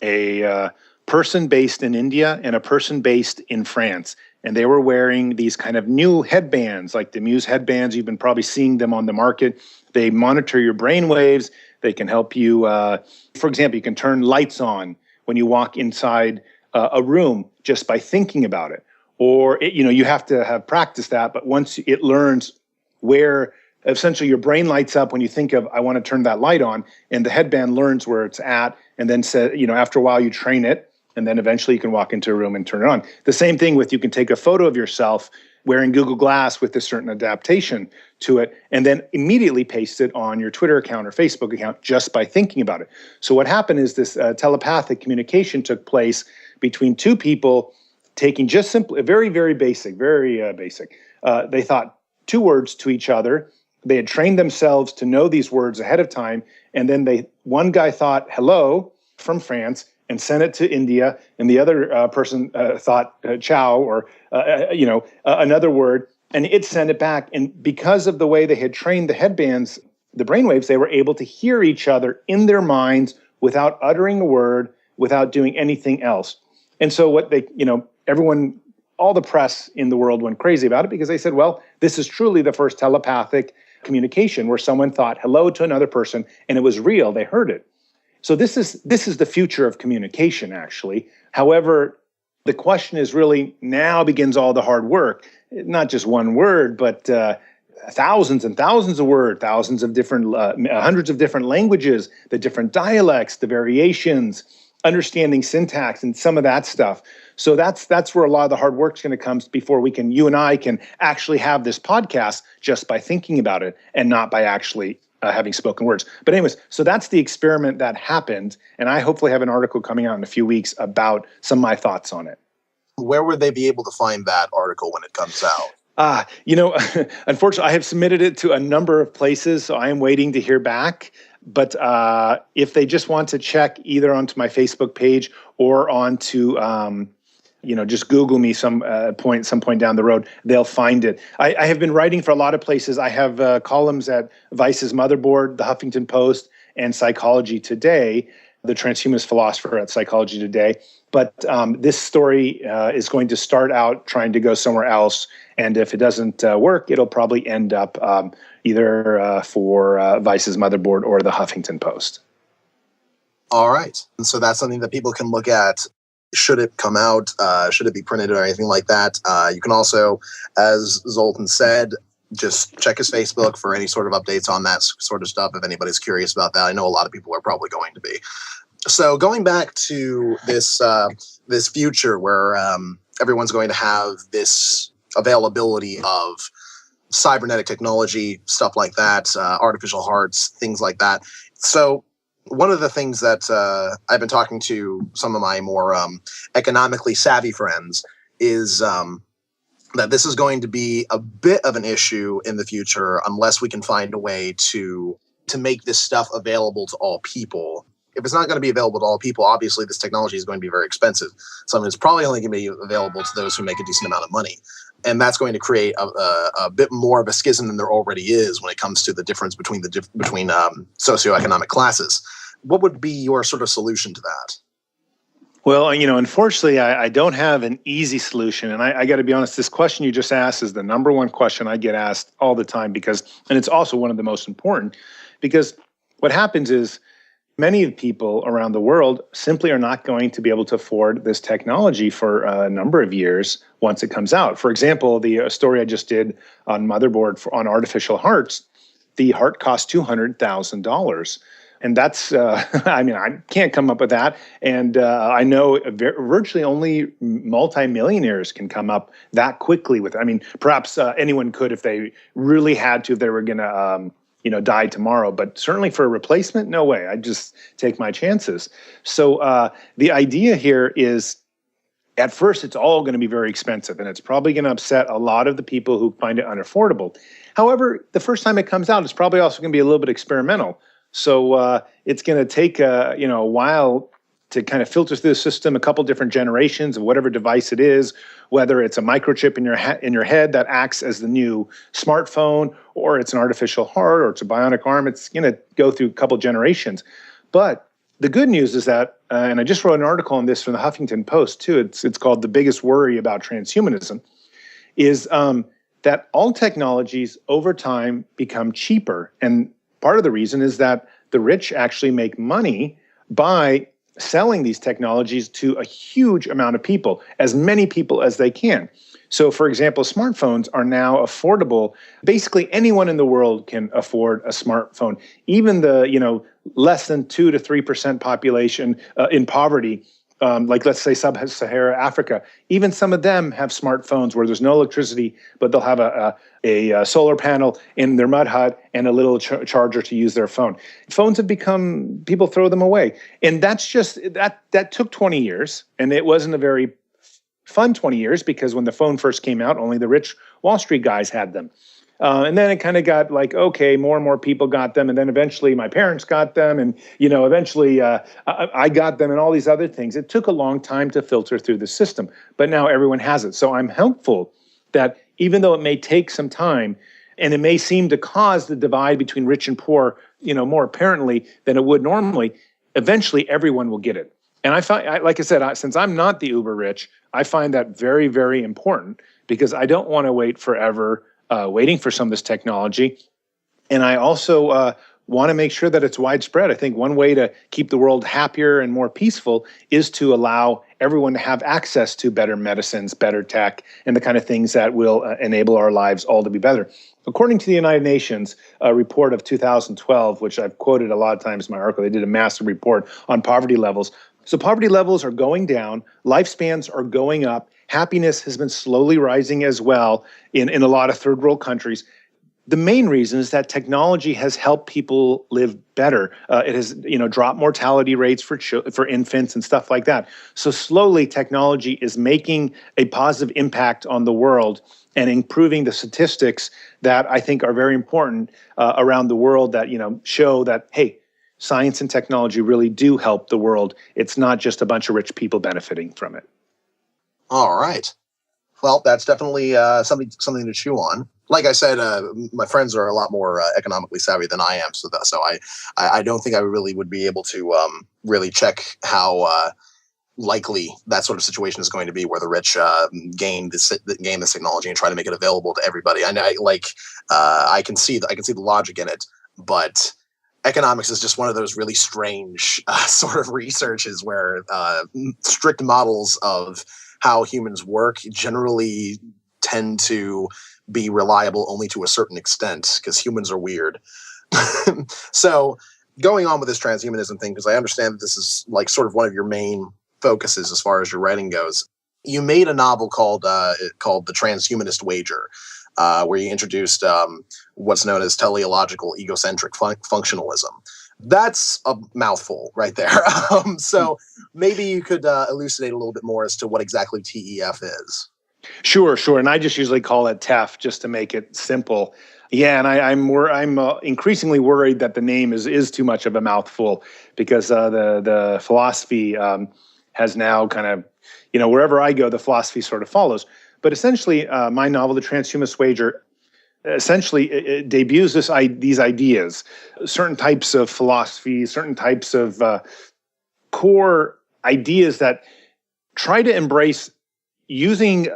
a person based in India and a person based in France. And they were wearing these kind of new headbands, like the Muse headbands. You've been probably seeing them on the market. They monitor your brain waves. They can help you. For example, you can turn lights on when you walk inside a room just by thinking about it. Or, you have to have practiced that. But once it learns where essentially your brain lights up when you think of, I want to turn that light on, and the headband learns where it's at. And then after a while you train it. And then eventually you can walk into a room and turn it on. The same thing with, you can take a photo of yourself wearing Google Glass with a certain adaptation to it, and then immediately paste it on your Twitter account or Facebook account just by thinking about it. So what happened is this telepathic communication took place between 2 people taking just simply, very, very basic. They thought 2 words to each other. They had trained themselves to know these words ahead of time. And then one guy thought, hello, from France, and sent it to India, and the other person thought ciao or another word, and it sent it back. And because of the way they had trained the headbands the brainwaves, they were able to hear each other in their minds without uttering a word, without doing anything else. And so what they, everyone, all the press in the world went crazy about it because they said, well, this is truly the first telepathic communication where someone thought hello to another person and it was real. They heard it. So this is the future of communication, actually. However, the question is really now begins all the hard work, not just one word, but thousands and thousands of words, thousands of different, hundreds of different languages, the different dialects, the variations, understanding syntax and some of that stuff. So that's where a lot of the hard work is going to come before you and I can actually have this podcast just by thinking about it and not by actually having spoken words. But anyways, so that's the experiment that happened. And I hopefully have an article coming out in a few weeks about some of my thoughts on it. Where would they be able to find that article when it comes out? Unfortunately, I have submitted it to a number of places, so I am waiting to hear back. But if they just want to check either onto my Facebook page or onto, just Google me some point down the road, they'll find it. I have been writing for a lot of places. I have columns at Vice's Motherboard, the Huffington Post, and Psychology Today, the transhumanist philosopher at Psychology Today. But this story is going to start out trying to go somewhere else. And if it doesn't work, it'll probably end up either for Vice's Motherboard or the Huffington Post. All right. And so that's something that people can look at. Should it come out? Should it be printed or anything like that? You can also, as Zoltan said, just check his Facebook for any sort of updates on that sort of stuff if anybody's curious about that. I know a lot of people are probably going to be. So going back to this this future where everyone's going to have this availability of cybernetic technology, stuff like that, artificial hearts, things like that. So one of the things that I've been talking to some of my more economically savvy friends is that this is going to be a bit of an issue in the future unless we can find a way to make this stuff available to all people. If it's not going to be available to all people, obviously this technology is going to be very expensive. So it's probably only going to be available to those who make a decent amount of money. And that's going to create a bit more of a schism than there already is when it comes to the difference between socioeconomic classes. What would be your sort of solution to that? Well, unfortunately, I don't have an easy solution. And I got to be honest, this question you just asked is the number one question I get asked all the time and it's also one of the most important, because what happens is many people around the world simply are not going to be able to afford this technology for a number of years once it comes out. For example, the story I just did on Motherboard on artificial hearts, the heart cost $200,000. And that's, I can't come up with that. And I know virtually only multimillionaires can come up that quickly with it. Perhaps anyone could if they really had to, if they were going to, die tomorrow. But certainly for a replacement, no way. I'd just take my chances. So the idea here is, at first, it's all going to be very expensive, and it's probably going to upset a lot of the people who find it unaffordable. However, the first time it comes out, it's probably also going to be a little bit experimental. So it's going to take a while to kind of filter through the system, a couple different generations of whatever device it is, whether it's a microchip in your head that acts as the new smartphone, or it's an artificial heart, or it's a bionic arm. It's going to go through a couple generations. But the good news is that, and I just wrote an article on this from the Huffington Post too, it's called The Biggest Worry About Transhumanism, is that all technologies over time become cheaper. And part of the reason is that the rich actually make money by selling these technologies to a huge amount of people, as many people as they can. So, for example, smartphones are now affordable. Basically, anyone in the world can afford a smartphone. Even the less than 2 to 3% population in poverty, like let's say sub-Saharan Africa, even some of them have smartphones where there's no electricity, but they'll have a solar panel in their mud hut and a little charger to use their phone. Phones have become, people throw them away. And that's just, that took 20 years, and it wasn't a very fun 20 years, because when the phone first came out, only the rich Wall Street guys had them. And then it kind of got like, okay, more and more people got them. And then eventually my parents got them. And, eventually I got them and all these other things. It took a long time to filter through the system, but now everyone has it. So I'm hopeful that even though it may take some time, And it may seem to cause the divide between rich and poor, more apparently than it would normally. Eventually, everyone will get it. And I find, like I said, since I'm not the uber rich, I find that very, very important because I don't want to wait forever waiting for some of this technology. And I also want to make sure that it's widespread. I think one way to keep the world happier and more peaceful is to allow everyone to have access to better medicines, better tech, and the kind of things that will enable our lives all to be better. According to the United Nations, a report of 2012, which I've quoted a lot of times in my article, they did a massive report on poverty levels. So poverty levels are going down, lifespans are going up, happiness has been slowly rising as well in a lot of third world countries. The main reason is that technology has helped people live better. It has, dropped mortality rates for infants and stuff like that. So slowly, technology is making a positive impact on the world and improving the statistics that I think are very important around the world that, show that, hey, science and technology really do help the world. It's not just a bunch of rich people benefiting from it. All right. Well, that's definitely something to chew on. Like I said, my friends are a lot more economically savvy than I am, so I don't think I really would be able to really check how likely that sort of situation is going to be, where the rich gain this technology and try to make it available to everybody. I can see the logic in it, but economics is just one of those really strange sort of researches where strict models of how humans work generally tend to be reliable only to a certain extent, because humans are weird. So going on with this transhumanism thing, because I understand that this is like sort of one of your main focuses as far as your writing goes, you made a novel called The Transhumanist Wager, where you introduced what's known as teleological egocentric functionalism. That's a mouthful right there. So maybe you could elucidate a little bit more as to what exactly TEF is. Sure. And I just usually call it TEF just to make it simple. Yeah, and I'm increasingly worried that the name is too much of a mouthful, because the philosophy has now kind of, wherever I go, the philosophy sort of follows. But essentially, my novel, The Transhumanist Wager, essentially it debuts these ideas, certain types of philosophy, certain types of core ideas that try to embrace using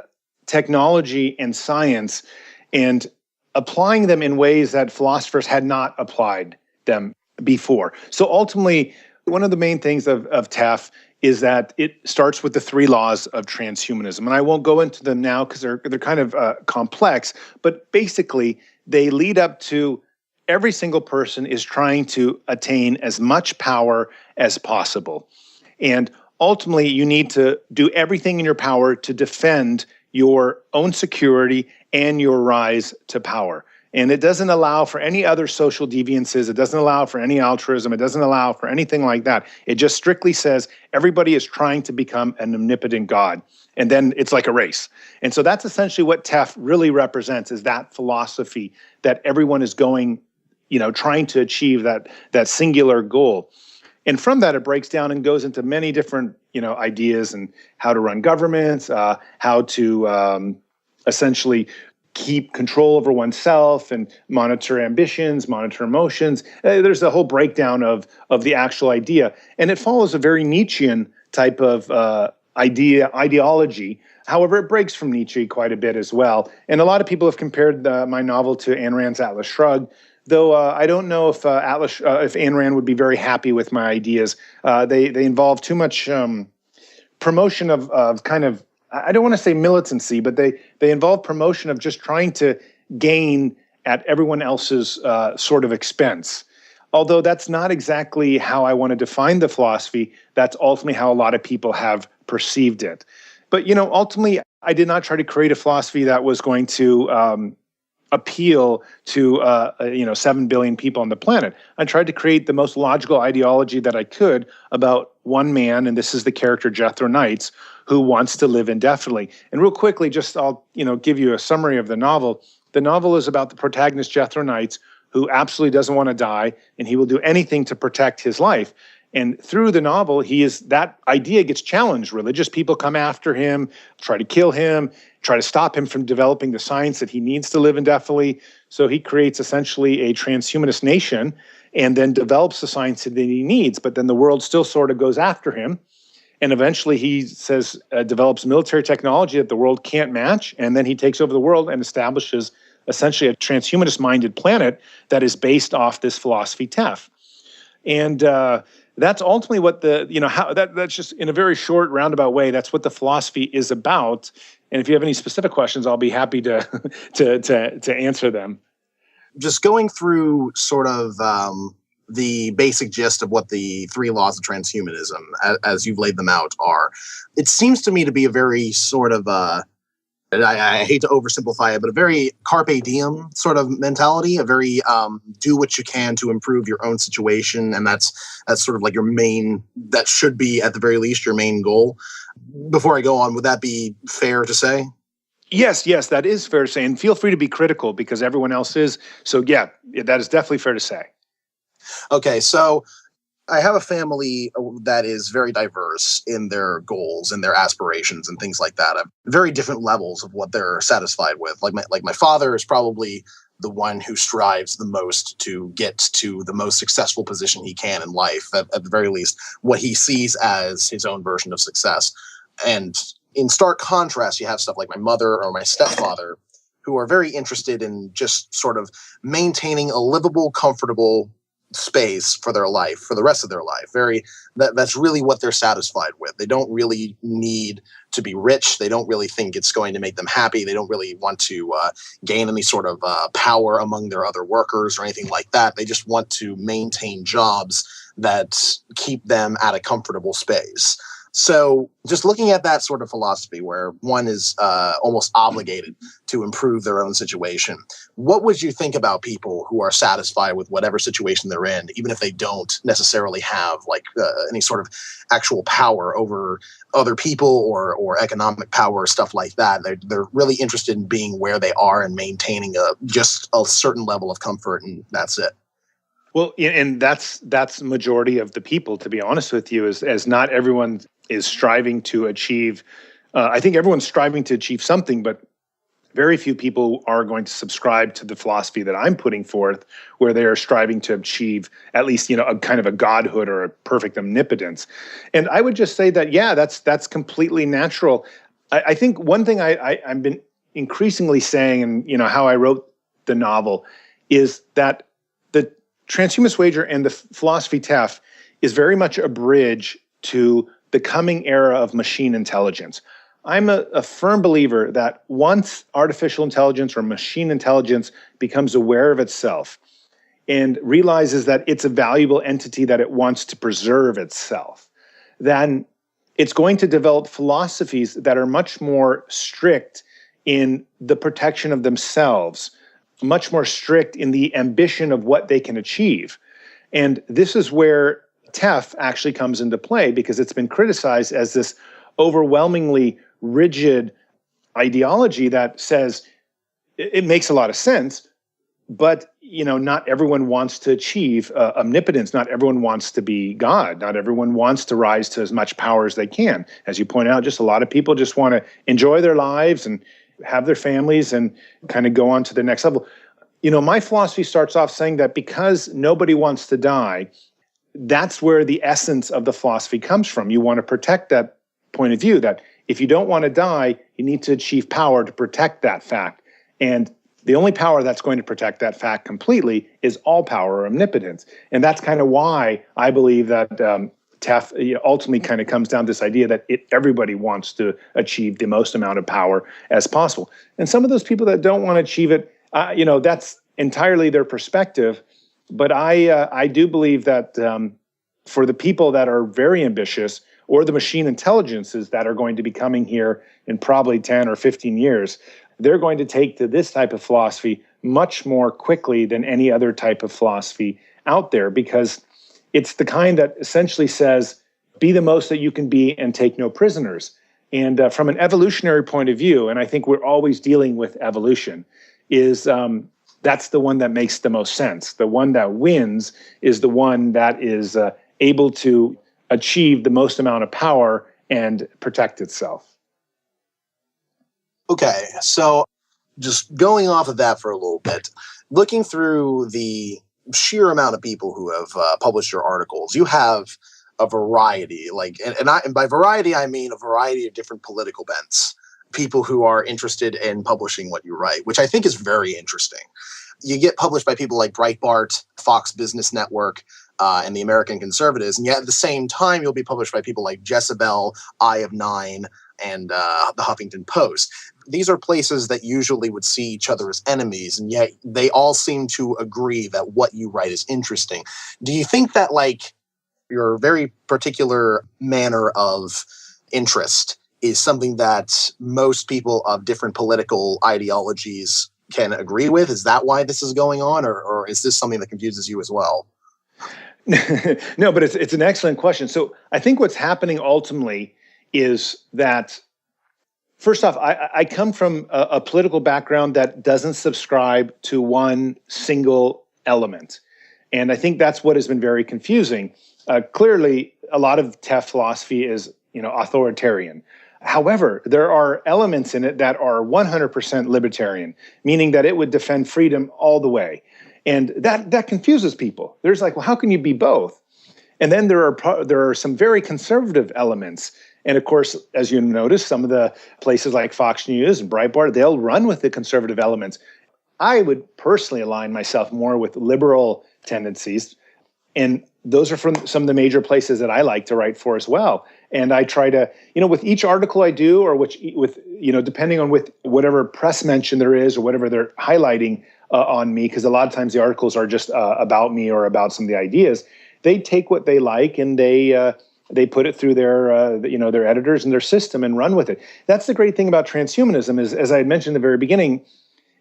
technology and science and applying them in ways that philosophers had not applied them before. So ultimately, one of the main things of TEF is that it starts with the 3 laws of transhumanism. And I won't go into them now because they're kind of complex, but basically they lead up to every single person is trying to attain as much power as possible. And ultimately, you need to do everything in your power to defend your own security and your rise to power. And it doesn't allow for any other social deviances. It doesn't allow for any altruism. It doesn't allow for anything like that. It just strictly says everybody is trying to become an omnipotent God. And then it's like a race. And so that's essentially what TEF really represents, is that philosophy that everyone is going, trying to achieve that singular goal. And from that, it breaks down and goes into many different, ideas and how to run governments, how to essentially keep control over oneself and monitor ambitions, monitor emotions. There's a whole breakdown of the actual idea. And it follows a very Nietzschean type of ideology. However, it breaks from Nietzsche quite a bit as well. And a lot of people have compared my novel to Ayn Rand's Atlas Shrugged, though I don't know if Ayn Rand would be very happy with my ideas. They involve too much promotion of kind of, I don't want to say militancy, but they involve promotion of just trying to gain at everyone else's sort of expense. Although that's not exactly how I want to define the philosophy, that's ultimately how a lot of people have perceived it. But, ultimately, I did not try to create a philosophy that was going to appeal to 7 billion people on the planet. I tried to create the most logical ideology that I could about one man, and this is the character Jethro Knights, who wants to live indefinitely. And real quickly, I'll give you a summary of the novel. The novel is about the protagonist Jethro Knights, who absolutely doesn't want to die, and he will do anything to protect his life. And through the novel, that idea gets challenged. Religious people come after him, try to kill him, try to stop him from developing the science that he needs to live indefinitely. So he creates essentially a transhumanist nation and then develops the science that he needs. But then the world still sort of goes after him. And eventually he says, develops military technology that the world can't match. And then he takes over the world and establishes essentially a transhumanist-minded planet that is based off this philosophy TEF. And that's ultimately what that's just in a very short roundabout way, that's what the philosophy is about. And if you have any specific questions, I'll be happy to to answer them. Just going through sort of the basic gist of what the 3 laws of transhumanism, as you've laid them out, are. It seems to me to be a very sort of, I hate to oversimplify it, but a very carpe diem sort of mentality, a very do what you can to improve your own situation. And that's sort of like that should be at the very least your main goal. Before I go on, would that be fair to say? Yes, that is fair to say. And feel free to be critical because everyone else is. So yeah, that is definitely fair to say. Okay, so I have a family that is very diverse in their goals and their aspirations and things like that. Very different levels of what they're satisfied with. Like my father is probably the one who strives the most to get to the most successful position he can in life, at the very least, what he sees as his own version of success. And in stark contrast, you have stuff like my mother or my stepfather, who are very interested in just sort of maintaining a livable, comfortable space for their life, for the rest of their life. That's really what they're satisfied with. They don't really need to be rich. They don't really think it's going to make them happy. They don't really want to gain any sort of power among their other workers or anything like that. They just want to maintain jobs that keep them at a comfortable space. So just looking at that sort of philosophy where one is almost obligated to improve their own situation, what would you think about people who are satisfied with whatever situation they're in, even if they don't necessarily have any sort of actual power over other people or economic power or stuff like that? They're really interested in being where they are and maintaining just a certain level of comfort, and that's it. Well, and that's the majority of the people, to be honest with you, as not everyone is striving to achieve. I think everyone's striving to achieve something, but very few people are going to subscribe to the philosophy that I'm putting forth, where they are striving to achieve at least, a kind of a godhood or a perfect omnipotence. And I would just say that, yeah, that's completely natural. I think one thing I've been increasingly saying, and how I wrote the novel, is that the transhumanist wager and the philosophy TEF is very much a bridge to the coming era of machine intelligence. I'm a firm believer that once artificial intelligence or machine intelligence becomes aware of itself and realizes that it's a valuable entity that it wants to preserve itself, then it's going to develop philosophies that are much more strict in the protection of themselves, much more strict in the ambition of what they can achieve. And this is where TEF actually comes into play, because it's been criticized as this overwhelmingly rigid ideology that says it makes a lot of sense, but not everyone wants to achieve omnipotence. Not everyone wants to be God. Not everyone wants to rise to as much power as they can. As you point out, just a lot of people just want to enjoy their lives and have their families and kind of go on to the next level. My philosophy starts off saying that because nobody wants to die, that's where the essence of the philosophy comes from. You want to protect that point of view, that if you don't want to die, you need to achieve power to protect that fact. And the only power that's going to protect that fact completely is all power or omnipotence. And that's kind of why I believe that TEF ultimately kind of comes down to this idea that everybody wants to achieve the most amount of power as possible. And some of those people that don't want to achieve it, that's entirely their perspective. But I do believe that for the people that are very ambitious, or the machine intelligences that are going to be coming here in probably 10 or 15 years, they're going to take to this type of philosophy much more quickly than any other type of philosophy out there, because it's the kind that essentially says, be the most that you can be and take no prisoners. And from an evolutionary point of view, and I think we're always dealing with evolution, is that's the one that makes the most sense. The one that wins is the one that is able to achieve the most amount of power and protect itself. Okay, so just going off of that for a little bit, looking through the sheer amount of people who have published your articles, you have a variety, and by variety I mean a variety of different political bents. People who are interested in publishing what you write, which I think is very interesting. You get published by people like Breitbart, Fox Business Network, and the American Conservatives, and yet at the same time you'll be published by people like Jezebel, Eye of Nine, and the Huffington Post. These are places that usually would see each other as enemies, and yet they all seem to agree that what you write is interesting. Do you think that, like, your very particular manner of interest is something that most people of different political ideologies can agree with? Is that why this is going on, or is this something that confuses you as well? No, but it's an excellent question. So I think what's happening ultimately is that, first off, I come from a political background that doesn't subscribe to one single element. And I think that's what has been very confusing. Clearly, a lot of TEF philosophy is, authoritarian. However, there are elements in it that are 100% libertarian, meaning that it would defend freedom all the way. And that confuses people. There's like, well, how can you be both? And then there are some very conservative elements. And of course, as you notice, some of the places like Fox News and Breitbart, they'll run with the conservative elements. I would personally align myself more with liberal tendencies. And those are from some of the major places that I like to write for as well. And I try to, with each article I do, or depending on whatever press mention there is or whatever they're highlighting on me, because a lot of times the articles are just about me or about some of the ideas, they take what they like and they put it through their editors and their system and run with it. That's the great thing about transhumanism is, as I had mentioned at the very beginning,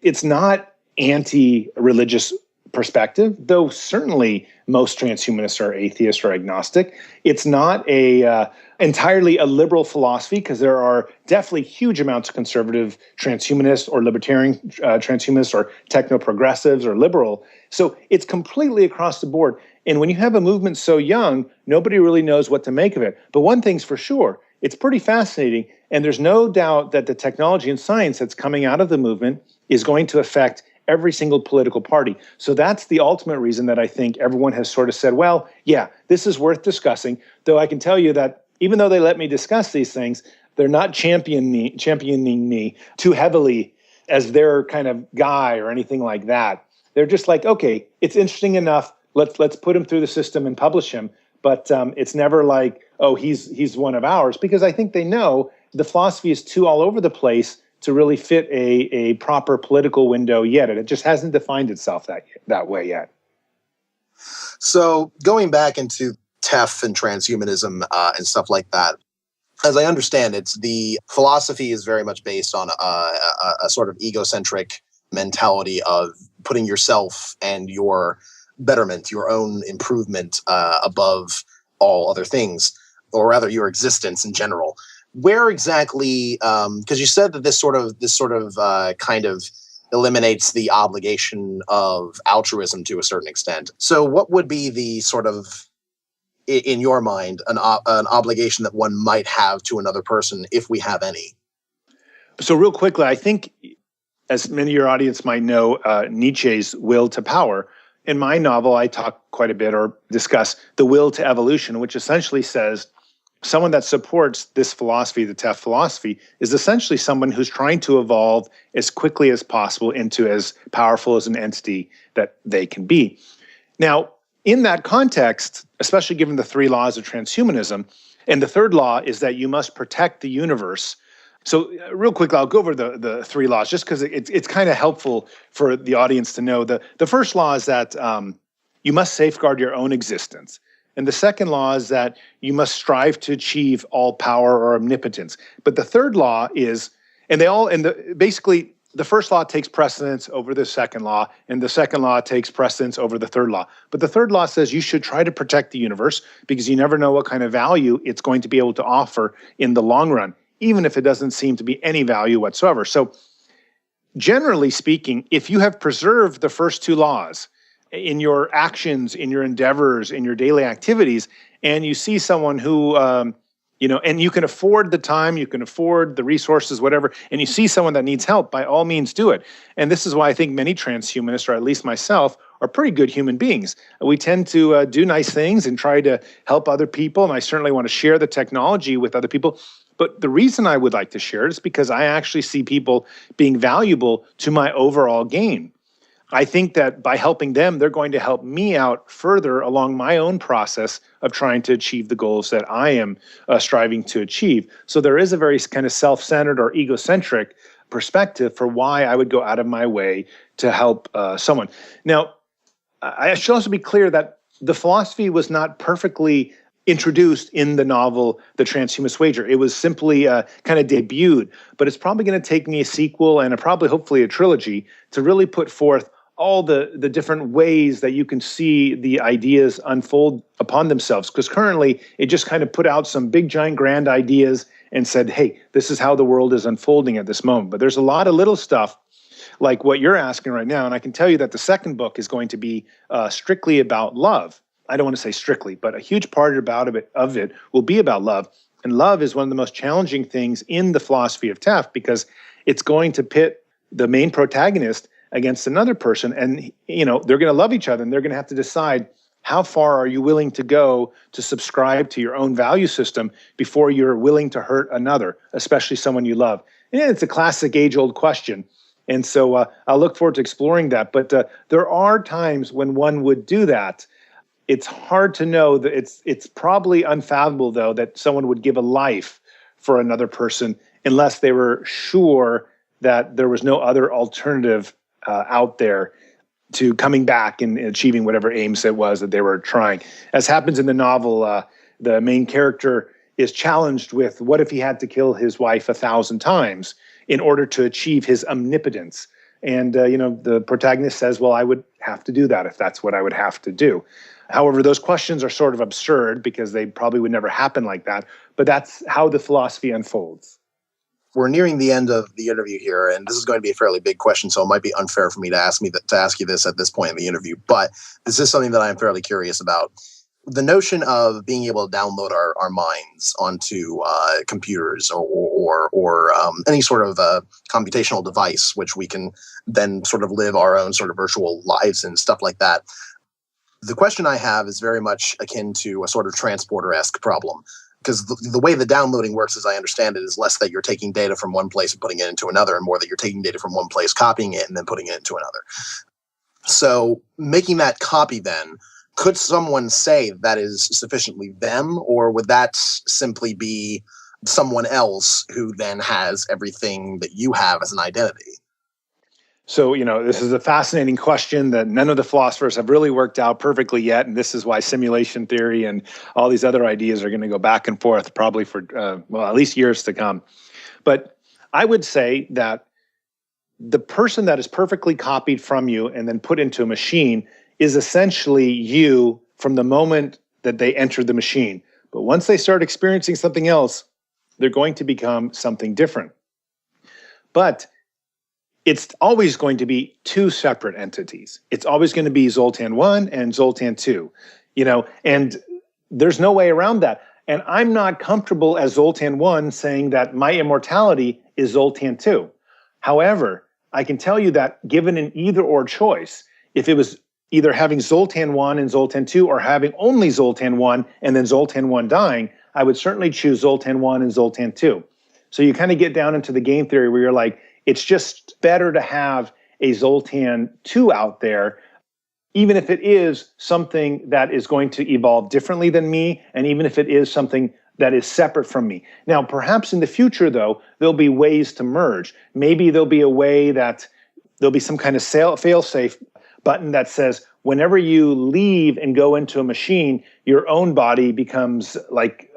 it's not anti-religious perspective, though certainly most transhumanists are atheists or agnostic. It's not entirely a liberal philosophy, because there are definitely huge amounts of conservative transhumanists or libertarian transhumanists or techno-progressives or liberal. So it's completely across the board. And when you have a movement so young, nobody really knows what to make of it. But one thing's for sure, it's pretty fascinating. And there's no doubt that the technology and science that's coming out of the movement is going to affect every single political party. So that's the ultimate reason that I think everyone has sort of said, well, yeah, this is worth discussing. Though I can tell you that even though they let me discuss these things, they're not championing me too heavily as their kind of guy or anything like that. They're just like, okay, it's interesting enough. Let's put him through the system and publish him. But it's never like, oh, he's one of ours, because I think they know the philosophy is too all over the place to really fit a proper political window yet. And it just hasn't defined itself that way yet. So going back into TEF and transhumanism and stuff like that, as I understand it, the philosophy is very much based on a sort of egocentric mentality of putting yourself and your betterment, your own improvement above all other things, or rather your existence in general. Where exactly, because you said that this sort of kind of eliminates the obligation of altruism to a certain extent. So what would be the sort of, in your mind, an obligation that one might have to another person, if we have any? So real quickly, I think, as many of your audience might know, Nietzsche's Will to Power. In my novel, I talk quite a bit or discuss the will to evolution, which essentially says someone that supports this philosophy, the TEF philosophy, is essentially someone who's trying to evolve as quickly as possible into as powerful as an entity that they can be. Now, in that context, especially given the 3 laws of transhumanism, and the third law is that you must protect the universe. So real quick, I'll go over the 3 laws just because it's kind of helpful for the audience to know. The first law is that you must safeguard your own existence. And the second law is that you must strive to achieve all power or omnipotence. But the third law is, basically the first law takes precedence over the second law, and the second law takes precedence over the third law. But the third law says you should try to protect the universe because you never know what kind of value it's going to be able to offer in the long run, even if it doesn't seem to be any value whatsoever. So generally speaking, if you have preserved the first 2 laws, in your actions, in your endeavors, in your daily activities, and you see someone who, and you can afford the time, you can afford the resources, whatever, and you see someone that needs help, by all means do it. And this is why I think many transhumanists, or at least myself, are pretty good human beings. We tend to do nice things and try to help other people, and I certainly want to share the technology with other people. But the reason I would like to share it is because I actually see people being valuable to my overall gain. I think that by helping them, they're going to help me out further along my own process of trying to achieve the goals that I am striving to achieve. So there is a very kind of self-centered or egocentric perspective for why I would go out of my way to help someone. Now, I should also be clear that the philosophy was not perfectly introduced in the novel The Transhumanist Wager. It was simply kind of debuted, but it's probably going to take me a sequel and hopefully a trilogy to really put forth all the different ways that you can see the ideas unfold upon themselves. Because currently, it just kind of put out some big, giant, grand ideas and said, hey, this is how the world is unfolding at this moment. But there's a lot of little stuff like what you're asking right now. And I can tell you that the second book is going to be strictly about love. I don't want to say strictly, but a huge part of it will be about love. And love is one of the most challenging things in the philosophy of Taft, because it's going to pit the main protagonist against another person, and they're going to love each other, and they're going to have to decide how far are you willing to go to subscribe to your own value system before you're willing to hurt another, especially someone you love. And it's a classic age-old question. And so I'll look forward to exploring that. But there are times when one would do that. It's hard to know that it's probably unfathomable, though, that someone would give a life for another person unless they were sure that there was no other alternative out there to coming back and achieving whatever aims it was that they were trying. As happens in the novel, the main character is challenged with, what if he had to kill his wife 1,000 times in order to achieve his omnipotence? And, the protagonist says, well, I would have to do that if that's what I would have to do. However, those questions are sort of absurd because they probably would never happen like that. But that's how the philosophy unfolds. We're nearing the end of the interview here, and this is going to be a fairly big question, so it might be unfair for me to ask you this at this point in the interview. But this is something that I'm fairly curious about. The notion of being able to download our minds onto computers or any sort of computational device, which we can then sort of live our own sort of virtual lives and stuff like that. The question I have is very much akin to a sort of transporter-esque problem. Because the way the downloading works, as I understand it, is less that you're taking data from one place and putting it into another, and more that you're taking data from one place, copying it, and then putting it into another. So making that copy then, could someone say that is sufficiently them, or would that simply be someone else who then has everything that you have as an identity? So, this is a fascinating question that none of the philosophers have really worked out perfectly yet. And this is why simulation theory and all these other ideas are going to go back and forth probably for, at least years to come. But I would say that the person that is perfectly copied from you and then put into a machine is essentially you from the moment that they entered the machine. But once they start experiencing something else, they're going to become something different. But it's always going to be two separate entities. It's always going to be Zoltan 1 and Zoltan 2, and there's no way around that. And I'm not comfortable as Zoltan 1 saying that my immortality is Zoltan 2. However, I can tell you that given an either or choice, if it was either having Zoltan 1 and Zoltan 2 or having only Zoltan 1 and then Zoltan 1 dying, I would certainly choose Zoltan 1 and Zoltan 2. So you kind of get down into the game theory where you're like, it's just better to have a Zoltan 2 out there, even if it is something that is going to evolve differently than me, and even if it is something that is separate from me. Now, perhaps in the future, though, there'll be ways to merge. Maybe there'll be a way that there'll be some kind of fail-safe button that says, whenever you leave and go into a machine, your own body becomes like,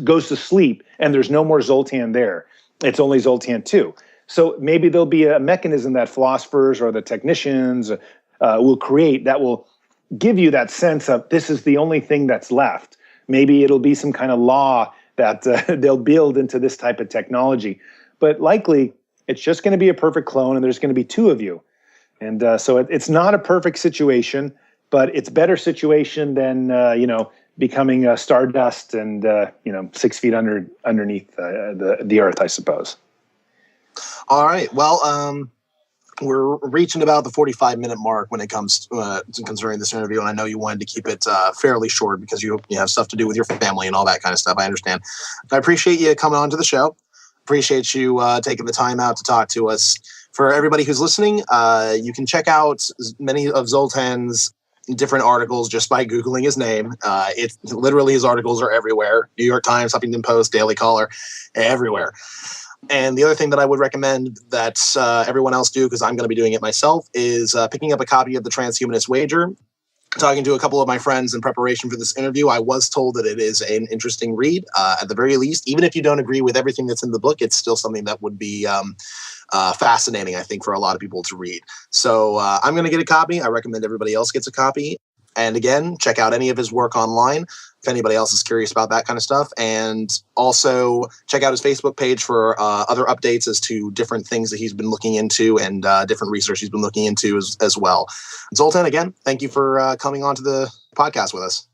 goes to sleep, and there's no more Zoltan there. It's only Zoltan 2. So maybe there'll be a mechanism that philosophers or the technicians will create that will give you that sense of this is the only thing that's left. Maybe it'll be some kind of law that they'll build into this type of technology. But likely, it's just going to be a perfect clone, and there's going to be two of you. And so it's not a perfect situation, but it's better situation than becoming stardust and 6 feet underneath the earth, I suppose. All right. Well, we're reaching about the 45-minute mark when it comes to concerning this interview, and I know you wanted to keep it fairly short because you have stuff to do with your family and all that kind of stuff. I understand. I appreciate you coming on to the show. Appreciate you taking the time out to talk to us. For everybody who's listening, you can check out many of Zoltan's different articles just by Googling his name. It's literally his articles are everywhere. New York Times, Huffington Post, Daily Caller, everywhere. And the other thing that I would recommend that everyone else do, because I'm going to be doing it myself, is picking up a copy of The Transhumanist Wager. Talking to a couple of my friends in preparation for this interview, I was told that it is an interesting read. At the very least, even if you don't agree with everything that's in the book, it's still something that would be fascinating, I think, for a lot of people to read. So I'm going to get a copy. I recommend everybody else gets a copy. And again, check out any of his work online if anybody else is curious about that kind of stuff. And also check out his Facebook page for other updates as to different things that he's been looking into and different research he's been looking into as well. Zoltan, again, thank you for coming on to the podcast with us.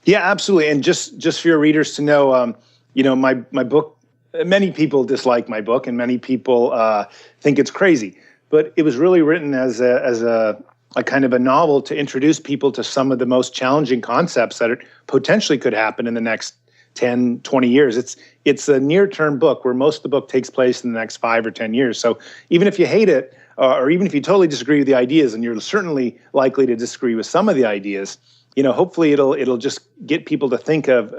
Yeah, absolutely. And just for your readers to know, my book, many people dislike my book and many people think it's crazy. But it was really written as a kind of a novel to introduce people to some of the most challenging concepts that potentially could happen in the next 10, 20 years. It's a near-term book where most of the book takes place in the next 5 or 10 years. So even if you hate it, or even if you totally disagree with the ideas, and you're certainly likely to disagree with some of the ideas, hopefully it'll just get people to think of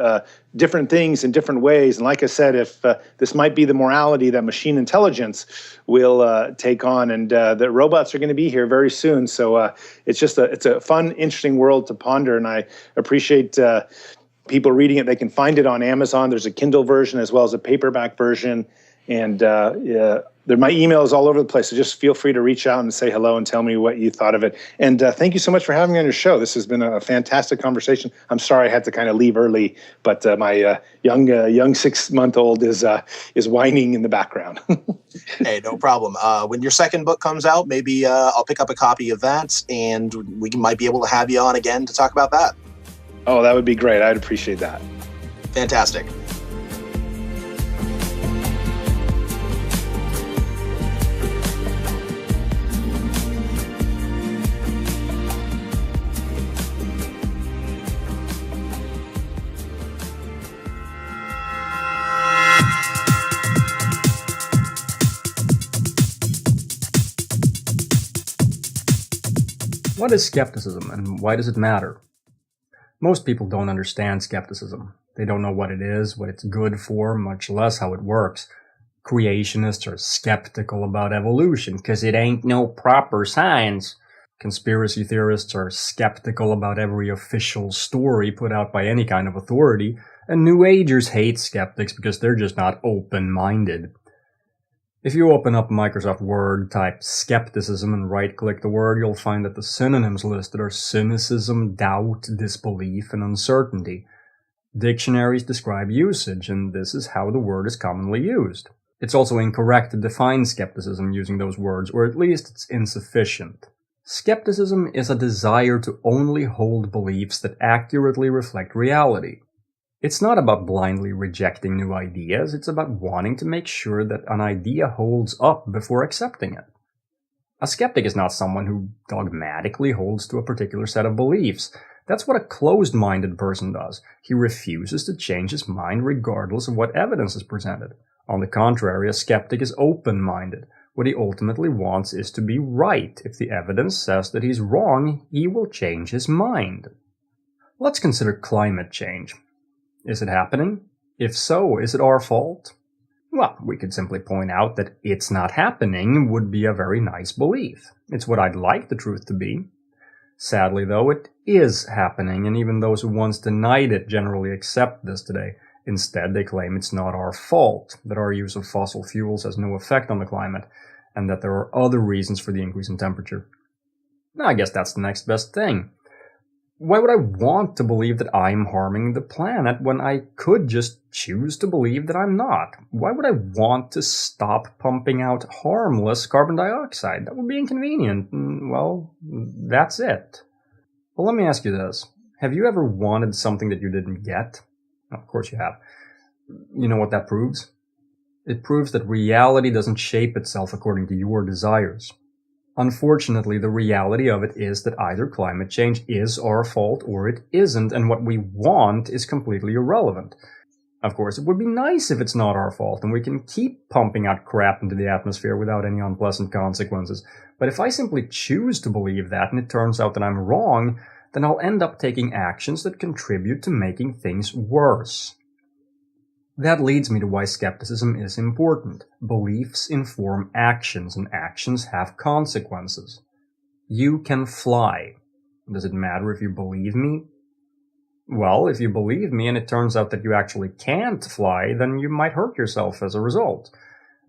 different things in different ways. And like I said, if this might be the morality that machine intelligence will take on, and that robots are going to be here very soon. So it's a fun, interesting world to ponder, and I appreciate people reading it. They can find it on Amazon. There's a Kindle version as well as a paperback version, and my email is all over the place, so just feel free to reach out and say hello and tell me what you thought of it. And thank you so much for having me on your show. This has been a fantastic conversation. I'm sorry I had to kind of leave early, but my young 6-month-old is whining in the background. Hey, no problem. When your second book comes out, maybe I'll pick up a copy of that, and we might be able to have you on again to talk about that. Oh, that would be great. I'd appreciate that. Fantastic. What is skepticism, and why does it matter? Most people don't understand skepticism. They don't know what it is, what it's good for, much less how it works. Creationists are skeptical about evolution because it ain't no proper science. Conspiracy theorists are skeptical about every official story put out by any kind of authority, and New Agers hate skeptics because they're just not open-minded. If you open up Microsoft Word, type skepticism, and right-click the word, you'll find that the synonyms listed are cynicism, doubt, disbelief, and uncertainty. Dictionaries describe usage, and this is how the word is commonly used. It's also incorrect to define skepticism using those words, or at least it's insufficient. Skepticism is a desire to only hold beliefs that accurately reflect reality. It's not about blindly rejecting new ideas, it's about wanting to make sure that an idea holds up before accepting it. A skeptic is not someone who dogmatically holds to a particular set of beliefs. That's what a closed-minded person does. He refuses to change his mind regardless of what evidence is presented. On the contrary, a skeptic is open-minded. What he ultimately wants is to be right. If the evidence says that he's wrong, he will change his mind. Let's consider climate change. Is it happening? If so, is it our fault? Well, we could simply point out that it's not happening would be a very nice belief. It's what I'd like the truth to be. Sadly, though, it is happening, and even those who once denied it generally accept this today. Instead, they claim it's not our fault, that our use of fossil fuels has no effect on the climate, and that there are other reasons for the increase in temperature. I guess that's the next best thing. Why would I want to believe that I'm harming the planet when I could just choose to believe that I'm not? Why would I want to stop pumping out harmless carbon dioxide? That would be inconvenient. Well, that's it. Well, let me ask you this. Have you ever wanted something that you didn't get? Of course you have. You know what that proves? It proves that reality doesn't shape itself according to your desires. Unfortunately, the reality of it is that either climate change is our fault or it isn't, and what we want is completely irrelevant. Of course, it would be nice if it's not our fault and we can keep pumping out crap into the atmosphere without any unpleasant consequences. But if I simply choose to believe that and it turns out that I'm wrong, then I'll end up taking actions that contribute to making things worse. That leads me to why skepticism is important. Beliefs inform actions, and actions have consequences. You can fly. Does it matter if you believe me? Well, if you believe me and it turns out that you actually can't fly, then you might hurt yourself as a result.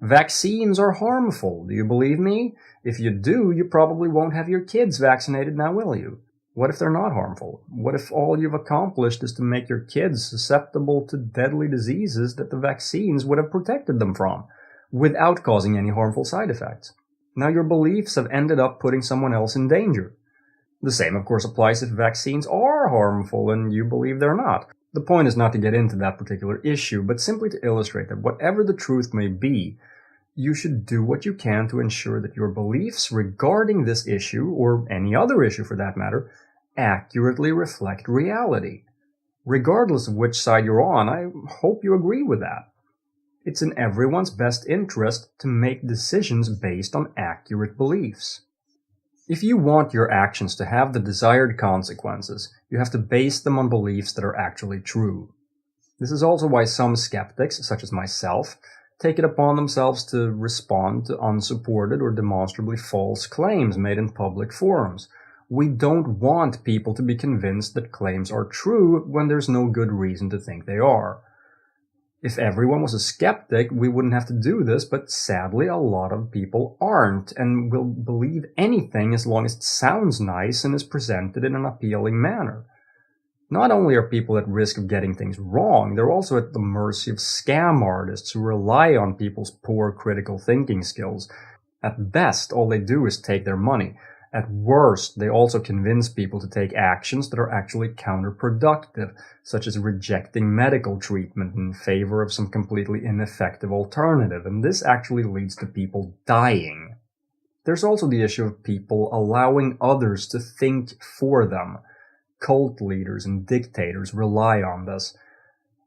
Vaccines are harmful. Do you believe me? If you do, you probably won't have your kids vaccinated now, will you? What if they're not harmful? What if all you've accomplished is to make your kids susceptible to deadly diseases that the vaccines would have protected them from, without causing any harmful side effects? Now your beliefs have ended up putting someone else in danger. The same, of course, applies if vaccines are harmful and you believe they're not. The point is not to get into that particular issue, but simply to illustrate that whatever the truth may be, you should do what you can to ensure that your beliefs regarding this issue, or any other issue for that matter, accurately reflect reality. Regardless of which side you're on, I hope you agree with that. It's in everyone's best interest to make decisions based on accurate beliefs. If you want your actions to have the desired consequences, you have to base them on beliefs that are actually true. This is also why some skeptics, such as myself, take it upon themselves to respond to unsupported or demonstrably false claims made in public forums. We don't want people to be convinced that claims are true when there's no good reason to think they are. If everyone was a skeptic, we wouldn't have to do this, but sadly a lot of people aren't, and will believe anything as long as it sounds nice and is presented in an appealing manner. Not only are people at risk of getting things wrong, they're also at the mercy of scam artists who rely on people's poor critical thinking skills. At best, all they do is take their money. At worst, they also convince people to take actions that are actually counterproductive, such as rejecting medical treatment in favor of some completely ineffective alternative, and this actually leads to people dying. There's also the issue of people allowing others to think for them. Cult leaders and dictators rely on this.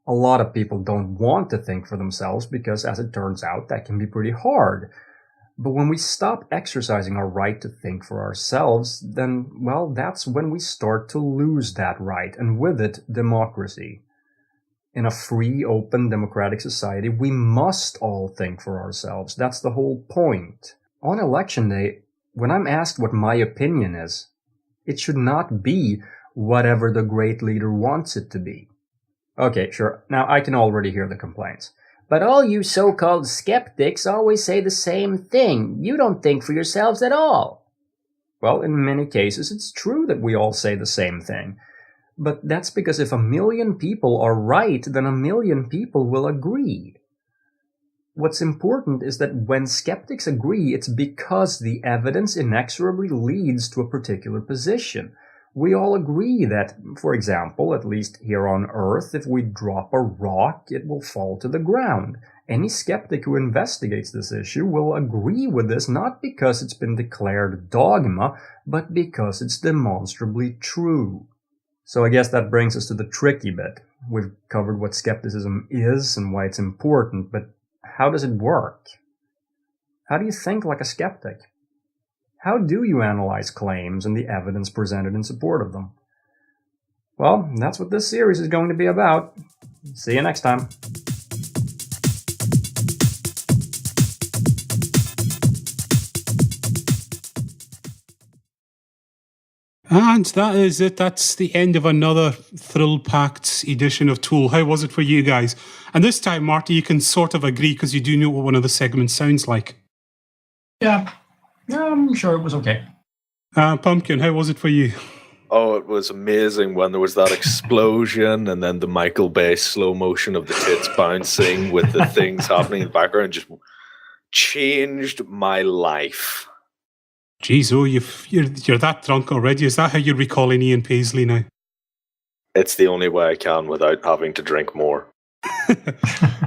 A lot of people don't want to think for themselves because, as it turns out, that can be pretty hard. But when we stop exercising our right to think for ourselves, then, well, that's when we start to lose that right, and with it, democracy. In a free, open, democratic society, we must all think for ourselves. That's the whole point. On election day, when I'm asked what my opinion is, it should not be whatever the great leader wants it to be. Okay, sure, now I can already hear the complaints. But all you so-called skeptics always say the same thing. You don't think for yourselves at all. Well, in many cases, it's true that we all say the same thing. But that's because if 1 million people are right, then 1 million people will agree. What's important is that when skeptics agree, it's because the evidence inexorably leads to a particular position. We all agree that, for example, at least here on Earth, if we drop a rock, it will fall to the ground. Any skeptic who investigates this issue will agree with this not because it's been declared dogma, but because it's demonstrably true. So I guess that brings us to the tricky bit. We've covered what skepticism is and why it's important, but how does it work? How do you think like a skeptic? How do you analyze claims and the evidence presented in support of them? Well, that's what this series is going to be about. See you next time. And that is it. That's the end of another thrill-packed edition of Tool. How was it for you guys? And this time, Marty, you can sort of agree because you do know what one of the segments sounds like. Yeah, I'm sure it was okay. Pumpkin, how was it for you? Oh, it was amazing when there was that explosion and then the Michael Bay slow motion of the tits bouncing with the things happening in the background just changed my life. Jeez, oh, you're that drunk already. Is that how you're recalling Ian Paisley now? It's the only way I can without having to drink more.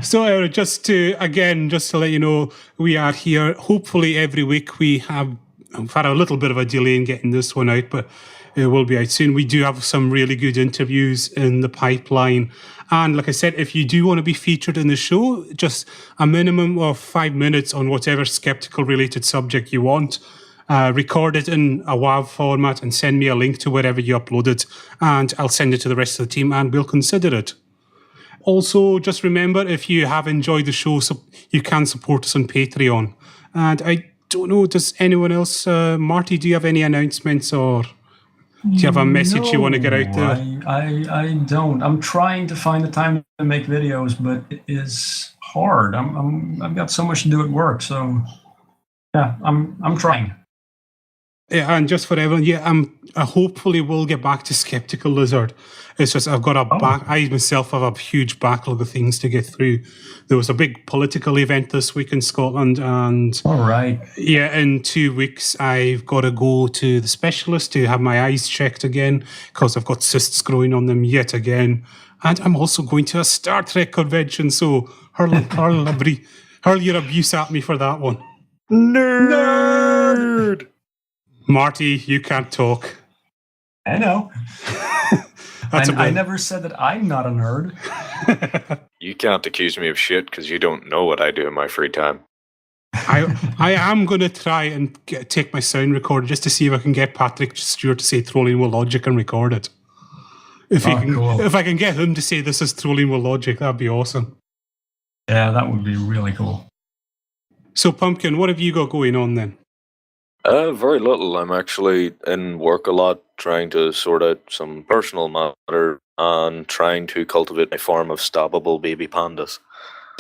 So just to let you know, we are here hopefully every week. We've had a little bit of a delay in getting this one out, but it will be out soon. We do have some really good interviews in the pipeline. And like I said, if you do want to be featured in the show, just a minimum of 5 minutes on whatever skeptical related subject you want. Record it in a WAV format and send me a link to wherever you upload it, and I'll send it to the rest of the team and we'll consider it. Also, just remember, if you have enjoyed the show, you can support us on Patreon. And I don't know, does anyone else, Marty, do you have any announcements, or do you have a message you want to get out there? I don't. I'm trying to find the time to make videos, but it is hard. I've got so much to do at work, so yeah, I'm trying. Yeah, and just for everyone, I hopefully will get back to Skeptical Lizard. It's just I've got I myself have a huge backlog of things to get through. There was a big political event this week in Scotland, and all right, yeah, in 2 weeks I've got to go to the specialist to have my eyes checked again because I've got cysts growing on them yet again, and I'm also going to a Star Trek convention. So hurl your abuse at me for that one. Nerd! Marty, you can't talk. I know. And I never said that I'm not a nerd. You can't accuse me of shit because you don't know what I do in my free time. I am going to try and take my sound recorder just to see if I can get Patrick Stewart to say Trolling with Logic and record it. If I can get him to say this is Trolling with Logic, that'd be awesome. Yeah, that would be really cool. So, Pumpkin, what have you got going on then? Very little. I'm actually in work a lot, trying to sort out some personal matter and trying to cultivate a farm of stabbable baby pandas.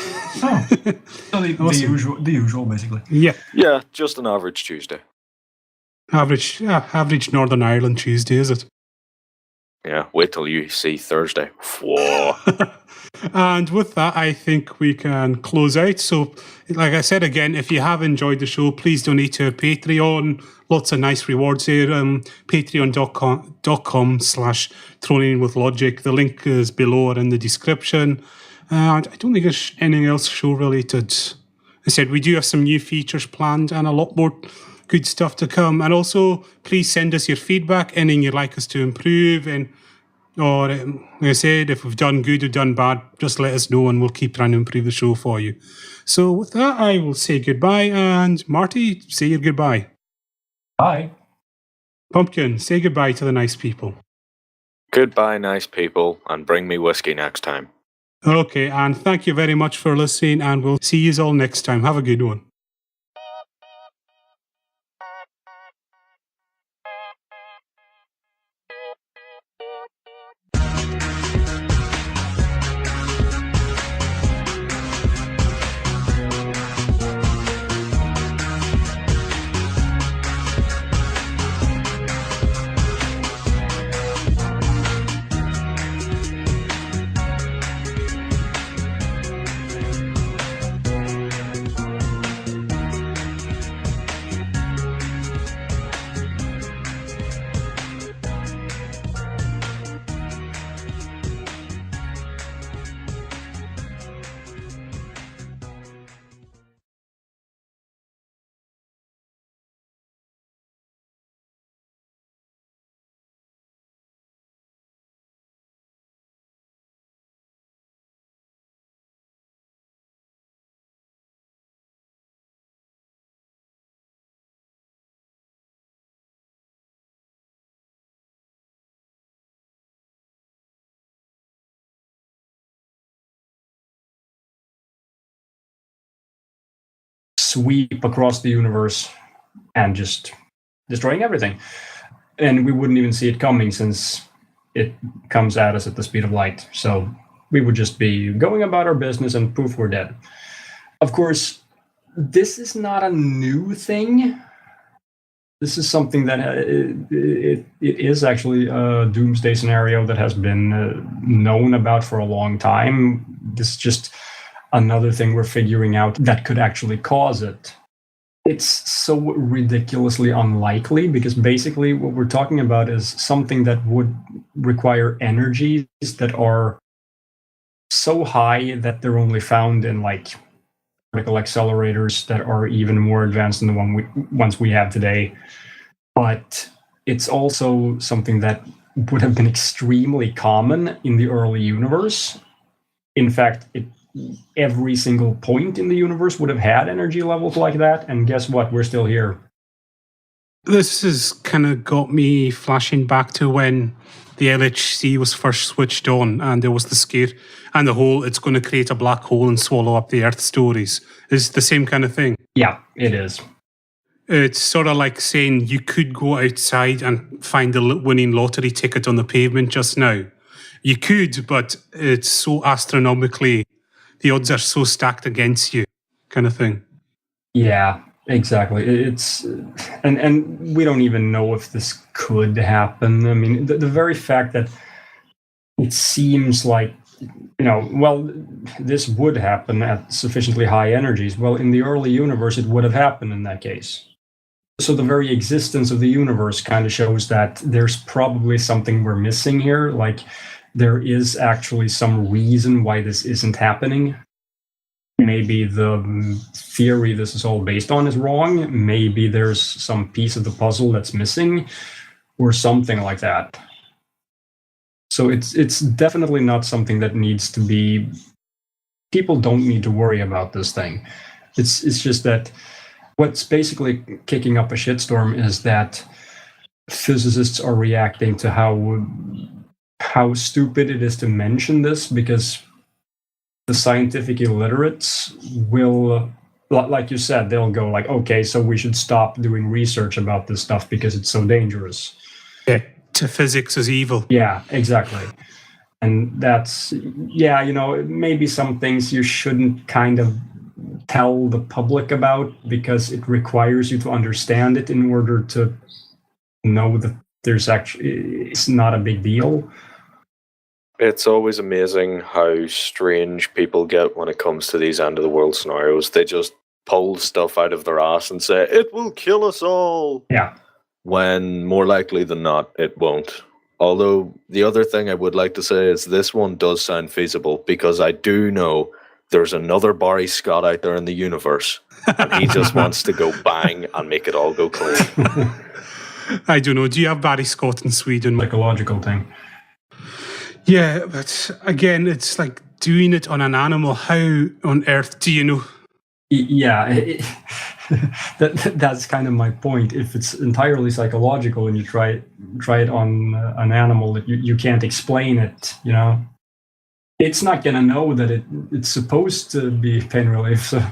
Oh, so the usual, basically. Yeah, just an average Tuesday. Average Northern Ireland Tuesday, is it? Yeah, wait till you see Thursday. Whoa. And with that, I think we can close out. So, like I said again, if you have enjoyed the show, please donate to Patreon. Lots of nice rewards here. Patreon.com/Trolling with Logic. The link is below or in the description. And I don't think there's anything else show related. I said we do have some new features planned and a lot more good stuff to come. And also, please send us your feedback, anything you'd like us to improve, or like I said, if we've done good or done bad, just let us know and we'll keep trying to improve the show for you. So with that, I will say goodbye, and Marty, say your goodbye. Bye. Pumpkin, say goodbye to the nice people. Goodbye, nice people, and bring me whiskey next time. Okay, and thank you very much for listening, and we'll see you all next time. Have a good one. Sweep across the universe and just destroying everything. And we wouldn't even see it coming since it comes at us at the speed of light. So we would just be going about our business and poof, we're dead. Of course, this is not a new thing. This is something that it is actually a doomsday scenario that has been known about for a long time. This is just another thing we're figuring out that could actually cause it. It's so ridiculously unlikely because basically what we're talking about is something that would require energies that are so high that they're only found in like particle accelerators that are even more advanced than the ones we have today. But it's also something that would have been extremely common in the early universe. In fact, every single point in the universe would have had energy levels like that. And guess what? We're still here. This has kind of got me flashing back to when the LHC was first switched on and there was the scare and the whole it's going to create a black hole and swallow up the Earth stories. It's the same kind of thing. Yeah, it is. It's sort of like saying you could go outside and find the winning lottery ticket on the pavement just now. You could, but it's so astronomically, the odds are so stacked against you, kind of thing. Yeah, exactly. It's and we don't even know if this could happen. I mean, the very fact that it seems like, well, this would happen at sufficiently high energies. Well, in the early universe, it would have happened in that case. So the very existence of the universe kind of shows that there's probably something we're missing here. Like there is actually some reason why this isn't happening. Maybe the theory this is all based on is wrong. Maybe there's some piece of the puzzle that's missing or something like that. So it's definitely not something that needs to be... People don't need to worry about this thing. It's just that what's basically kicking up a shitstorm is that physicists are reacting to how stupid it is to mention this, because the scientific illiterates will, like you said, they'll go like, okay, so we should stop doing research about this stuff because it's so dangerous. Yeah, to physics is evil. Yeah, exactly. And that's, maybe some things you shouldn't kind of tell the public about because it requires you to understand it in order to know that it's not a big deal. It's always amazing how strange people get when it comes to these end of the world scenarios. They just pull stuff out of their ass and say, it will kill us all. Yeah. When more likely than not, it won't. Although the other thing I would like to say is this one does sound feasible because I do know there's another Barry Scott out there in the universe and he just wants to go bang and make it all go clean. I don't know. Do you have Barry Scott in Sweden? Psychological thing. Yeah, but again, it's like doing it on an animal. How on earth do you know? Yeah, that's kind of my point. If it's entirely psychological and you try it on an animal, that you can't explain it, it's not going to know that it's supposed to be pain relief. So.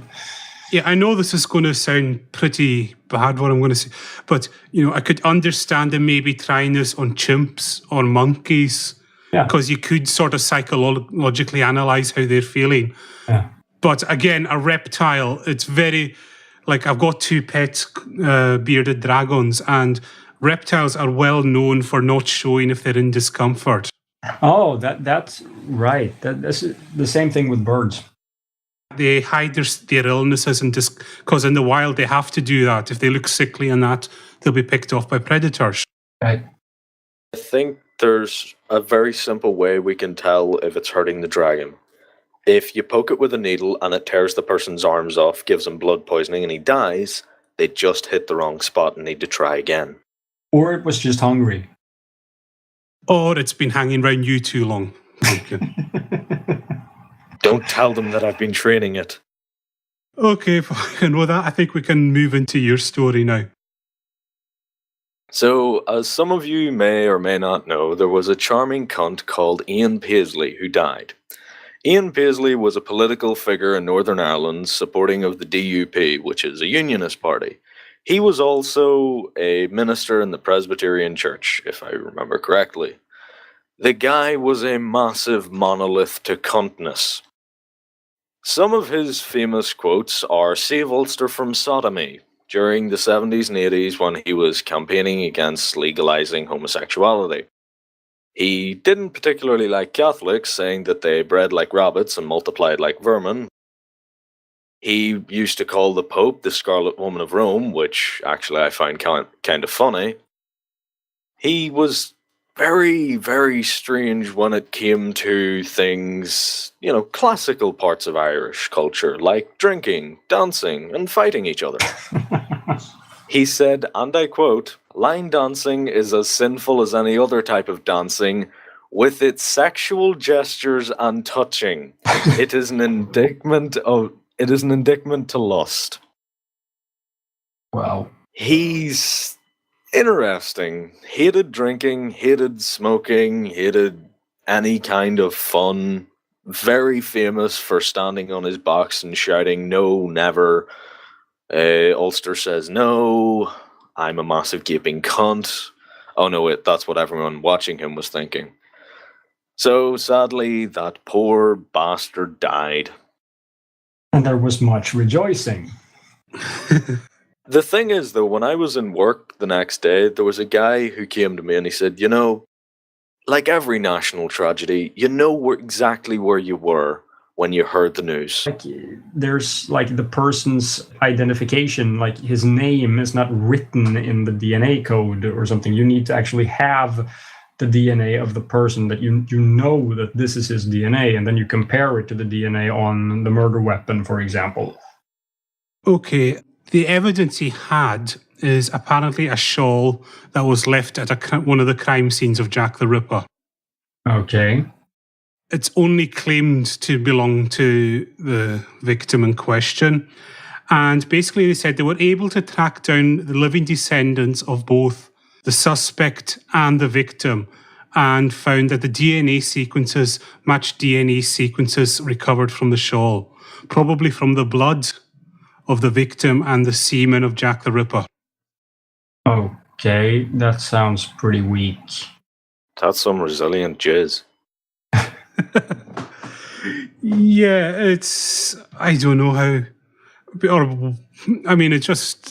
Yeah, I know this is going to sound pretty bad, what I'm going to say, but, I could understand them maybe trying this on chimps or monkeys, because you could sort of psychologically analyze how they're feeling. Yeah. But again, a reptile, it's very, like I've got 2 pet bearded dragons, and reptiles are well known for not showing if they're in discomfort. Oh, that's right. That's the same thing with birds. They hide their illnesses because in the wild they have to do that. If they look sickly and that, they'll be picked off by predators. Right. I think there's a very simple way we can tell if it's hurting the dragon. If you poke it with a needle and it tears the person's arms off, gives him blood poisoning and he dies, they just hit the wrong spot and need to try again. Or it was just hungry. Or it's been hanging around you too long. Don't tell them that I've been training it. Okay, and with that, I think we can move into your story now. So, as some of you may or may not know, there was a charming cunt called Ian Paisley who died. Ian Paisley was a political figure in Northern Ireland supporting of the DUP, which is a unionist party. He was also a minister in the Presbyterian Church, if I remember correctly. The guy was a massive monolith to cuntness. Some of his famous quotes are, "Save Ulster from sodomy," during the 70s and 80s when he was campaigning against legalizing homosexuality. He didn't particularly like Catholics, saying that they bred like rabbits and multiplied like vermin. He used to call the Pope the Scarlet Woman of Rome, which actually I find kind of funny. He was very, very strange when it came to things, classical parts of Irish culture, like drinking, dancing, and fighting each other. He said, and I quote, "Line dancing is as sinful as any other type of dancing, with its sexual gestures and touching. It is an indictment to lust." Wow. He's interesting. Hated drinking, hated smoking, hated any kind of fun. Very famous for standing on his box and shouting, "No, never. Ulster says no. I'm a massive gaping cunt." Oh no, wait, that's what everyone watching him was thinking. So sadly, that poor bastard died. And there was much rejoicing. The thing is, though, when I was in work the next day, there was a guy who came to me and he said, like every national tragedy, exactly where you were when you heard the news. There's the person's identification, his name is not written in the DNA code or something. You need to actually have the DNA of the person that you know that this is his DNA, and then you compare it to the DNA on the murder weapon, for example. Okay, the evidence he had is apparently a shawl that was left at one of the crime scenes of Jack the Ripper. Okay. It's only claimed to belong to the victim in question. And basically they said they were able to track down the living descendants of both the suspect and the victim, and found that the DNA sequences matched DNA sequences recovered from the shawl, probably from the blood of the victim and the semen of Jack the Ripper. Okay, that sounds pretty weak. That's some resilient jizz. Yeah, I don't know how,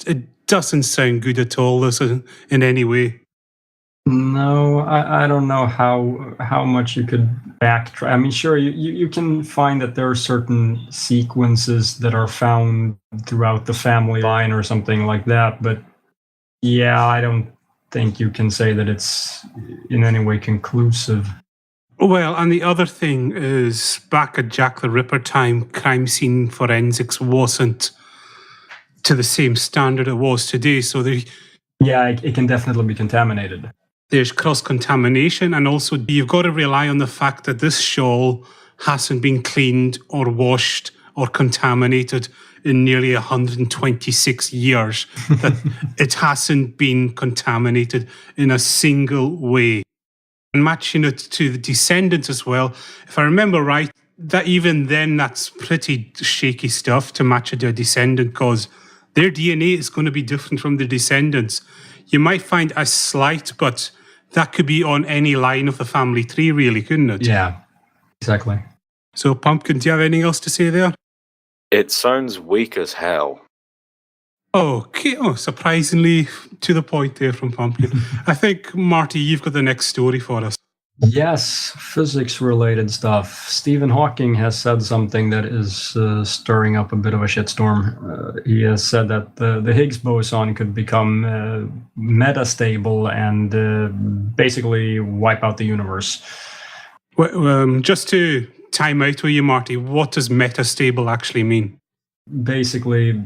it doesn't sound good at all, this in any way. No, I don't know how much you could backtrack. I mean, sure, you can find that there are certain sequences that are found throughout the family line or something like that, but yeah, I don't think you can say that it's in any way conclusive. Well, and the other thing is, back at Jack the Ripper time, crime scene forensics wasn't to the same standard it was today, so it can definitely be contaminated. There's cross-contamination, and also you've got to rely on the fact that this shawl hasn't been cleaned or washed or contaminated in nearly 126 years, that it hasn't been contaminated in a single way. And matching it to the descendants as well, if I remember right, that even then that's pretty shaky stuff to match it to a descendant, because their DNA is going to be different from the descendants. You might find a slight, but that could be on any line of the family tree, really, couldn't it? Yeah, exactly. So, Pumpkin, do you have anything else to say there? It sounds weak as hell. Okay, surprisingly to the point there from Pumpkin. I think, Marty, you've got the next story for us. Yes, physics-related stuff. Stephen Hawking has said something that is stirring up a bit of a shitstorm. He has said that the Higgs boson could become metastable and basically wipe out the universe. Well, just to time out with you, Marty, what does metastable actually mean? Basically,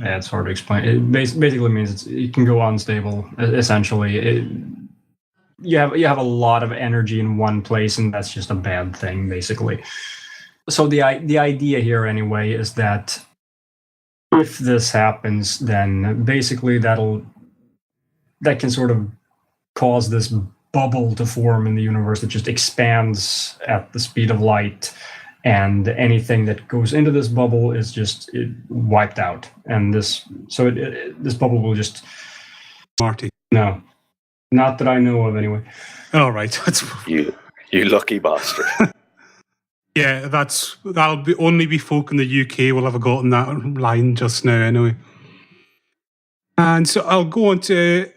it's hard to explain. It basically means it can go unstable, essentially. You have a lot of energy in one place, and that's just a bad thing, basically. So the idea here, anyway, is that if this happens, then basically that can sort of cause this bubble to form in the universe that just expands at the speed of light, and anything that goes into this bubble is just wiped out. And this bubble will just... Marty. No. Not that I know of, anyway. All right. You lucky bastard. Yeah, that'll only be folk in the UK will have gotten that line just now, anyway. And so I'll go on to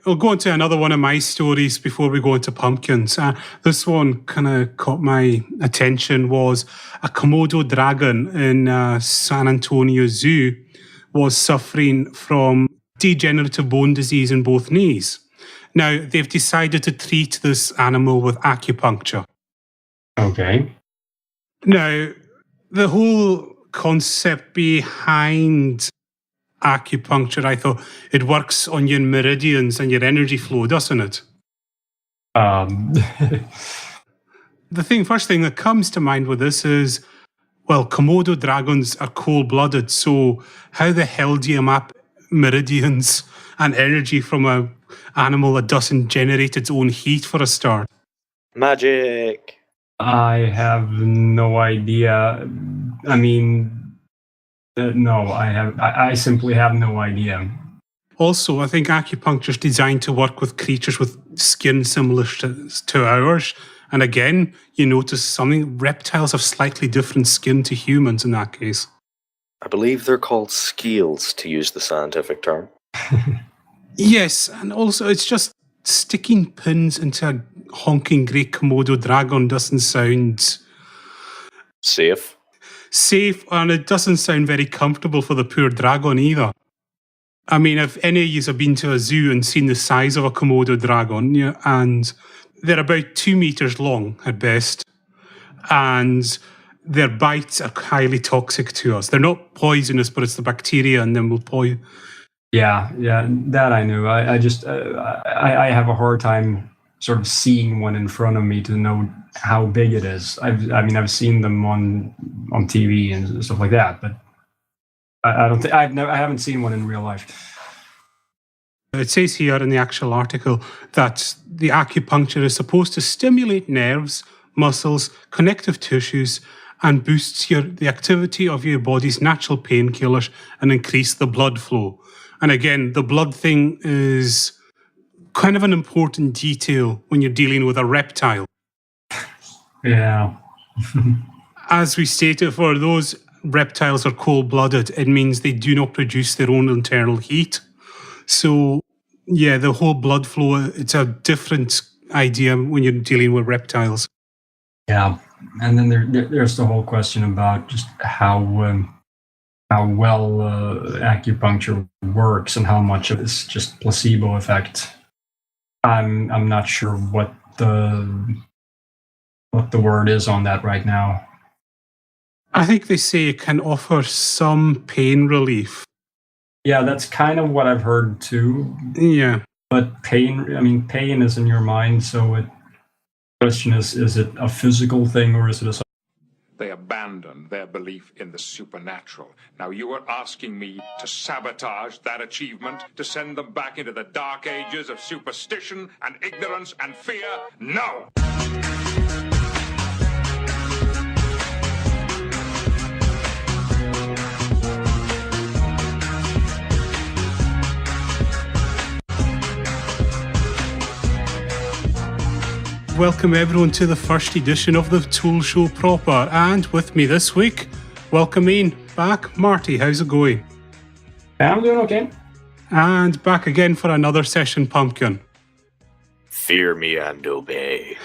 another one of my stories before we go into pumpkins. This one kind of caught my attention. Was a Komodo dragon in San Antonio Zoo was suffering from degenerative bone disease in both knees. Now they've decided to treat this animal with acupuncture. Okay. Now the whole concept behind acupuncture, I thought it works on your meridians and your energy flow, doesn't it? The first thing that comes to mind with this is, well, Komodo dragons are cold-blooded, so how the hell do you map meridians and energy from an animal that doesn't generate its own heat for a start? Magic. I have no idea. I mean, no, I simply have no idea. Also, I think acupuncture is designed to work with creatures with skin similar to ours. And again, you notice something, reptiles have slightly different skin to humans in that case. I believe they're called scales, to use the scientific term. Yes, and also it's just sticking pins into a honking great Komodo dragon doesn't sound safe, and it doesn't sound very comfortable for the poor dragon either. I mean, if any of you have been to a zoo and seen the size of a Komodo dragon, and they're about 2 meters long at best, and their bites are highly toxic to us. They're not poisonous, but it's the bacteria and then will poison. Yeah, that I knew. I have a hard time sort of seeing one in front of me to know how big it is. I've seen them on TV and stuff like that, but I haven't seen one in real life. It says here in the actual article that the acupuncture is supposed to stimulate nerves, muscles, connective tissues, and boosts the activity of your body's natural painkillers and increase the blood flow. And again, the blood thing is kind of an important detail when you're dealing with a reptile. Yeah. As we stated, for those reptiles are cold-blooded, it means they do not produce their own internal heat. So, yeah, the whole blood flow, it's a different idea when you're dealing with reptiles. Yeah, and then there's the whole question about just how well acupuncture works and how much of it's just placebo effect. I'm not sure what the word is on that right now. I think they say it can offer some pain relief. Yeah, that's kind of what I've heard too. Yeah. But pain is in your mind, so the question is it a physical thing or is it a... They abandoned their belief in the supernatural. Now you are asking me to sabotage that achievement, to send them back into the dark ages of superstition and ignorance and fear? No! Welcome everyone to the first edition of the Tool Show proper, and with me this week, welcoming back Marty. How's it going? I'm doing okay. And back again for another session, Pumpkin. Fear me and obey.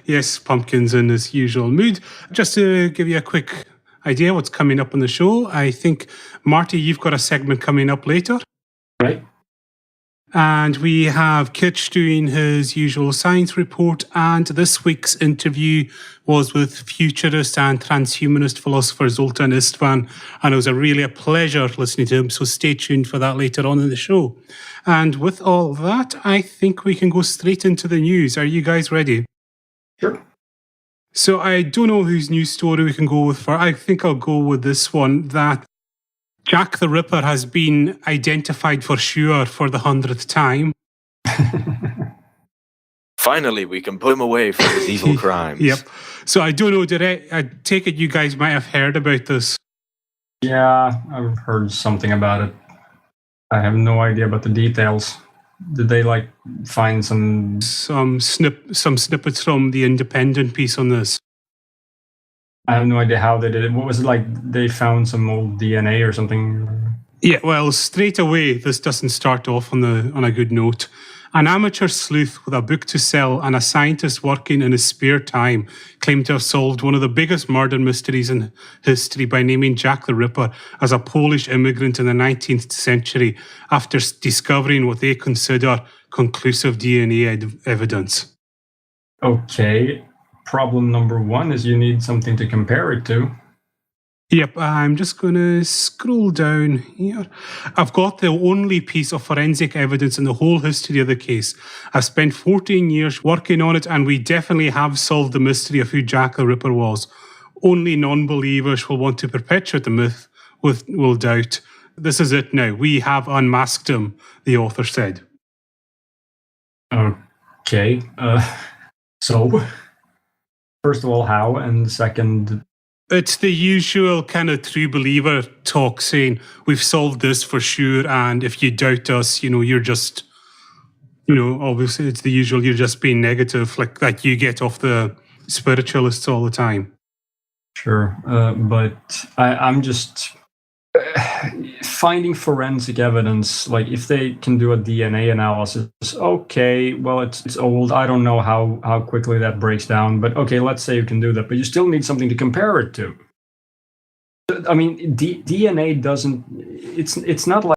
Yes, Pumpkin's in his usual mood. Just to give you a quick idea what's coming up on the show, I think, Marty, you've got a segment coming up later. Right. And we have Kitch doing his usual science report, and this week's interview was with futurist and transhumanist philosopher Zoltan Istvan, and it was really a pleasure listening to him, so stay tuned for that later on in the show. And with all that, I think we can go straight into the news. Are you guys ready? Sure. So I don't know whose news story we can go with for. I think I'll go with this one, that Jack the Ripper has been identified for sure for the 100th time. Finally, we can put him away from his evil crimes. Yep. So I don't know, I take it you guys might have heard about this. Yeah, I've heard something about it. I have no idea about the details. Did they find some snippets from the Independent piece on this? I have no idea how they did it. What was it like? They found some old DNA or something? Yeah, well, straight away, this doesn't start off on a good note. An amateur sleuth with a book to sell and a scientist working in his spare time claimed to have solved one of the biggest murder mysteries in history by naming Jack the Ripper as a Polish immigrant in the 19th century after discovering what they consider conclusive DNA evidence. Okay, problem number one is you need something to compare it to. Yep, I'm just going to scroll down here. I've got the only piece of forensic evidence in the whole history of the case. I've spent 14 years working on it, and we definitely have solved the mystery of who Jack the Ripper was. Only non-believers will want to perpetuate the myth, will doubt. This is it now. We have unmasked him, the author said. Okay, so, first of all, how? And second... It's the usual kind of true believer talk saying, we've solved this for sure, and if you doubt us, you're just, obviously it's the usual, you're just being negative, like that you get off the spiritualists all the time. Sure, but I'm just finding forensic evidence, like if they can do a DNA analysis, okay, well, it's old, I don't know how quickly that breaks down, but okay, let's say you can do that, but you still need something to compare it to. I mean, DNA doesn't, it's not like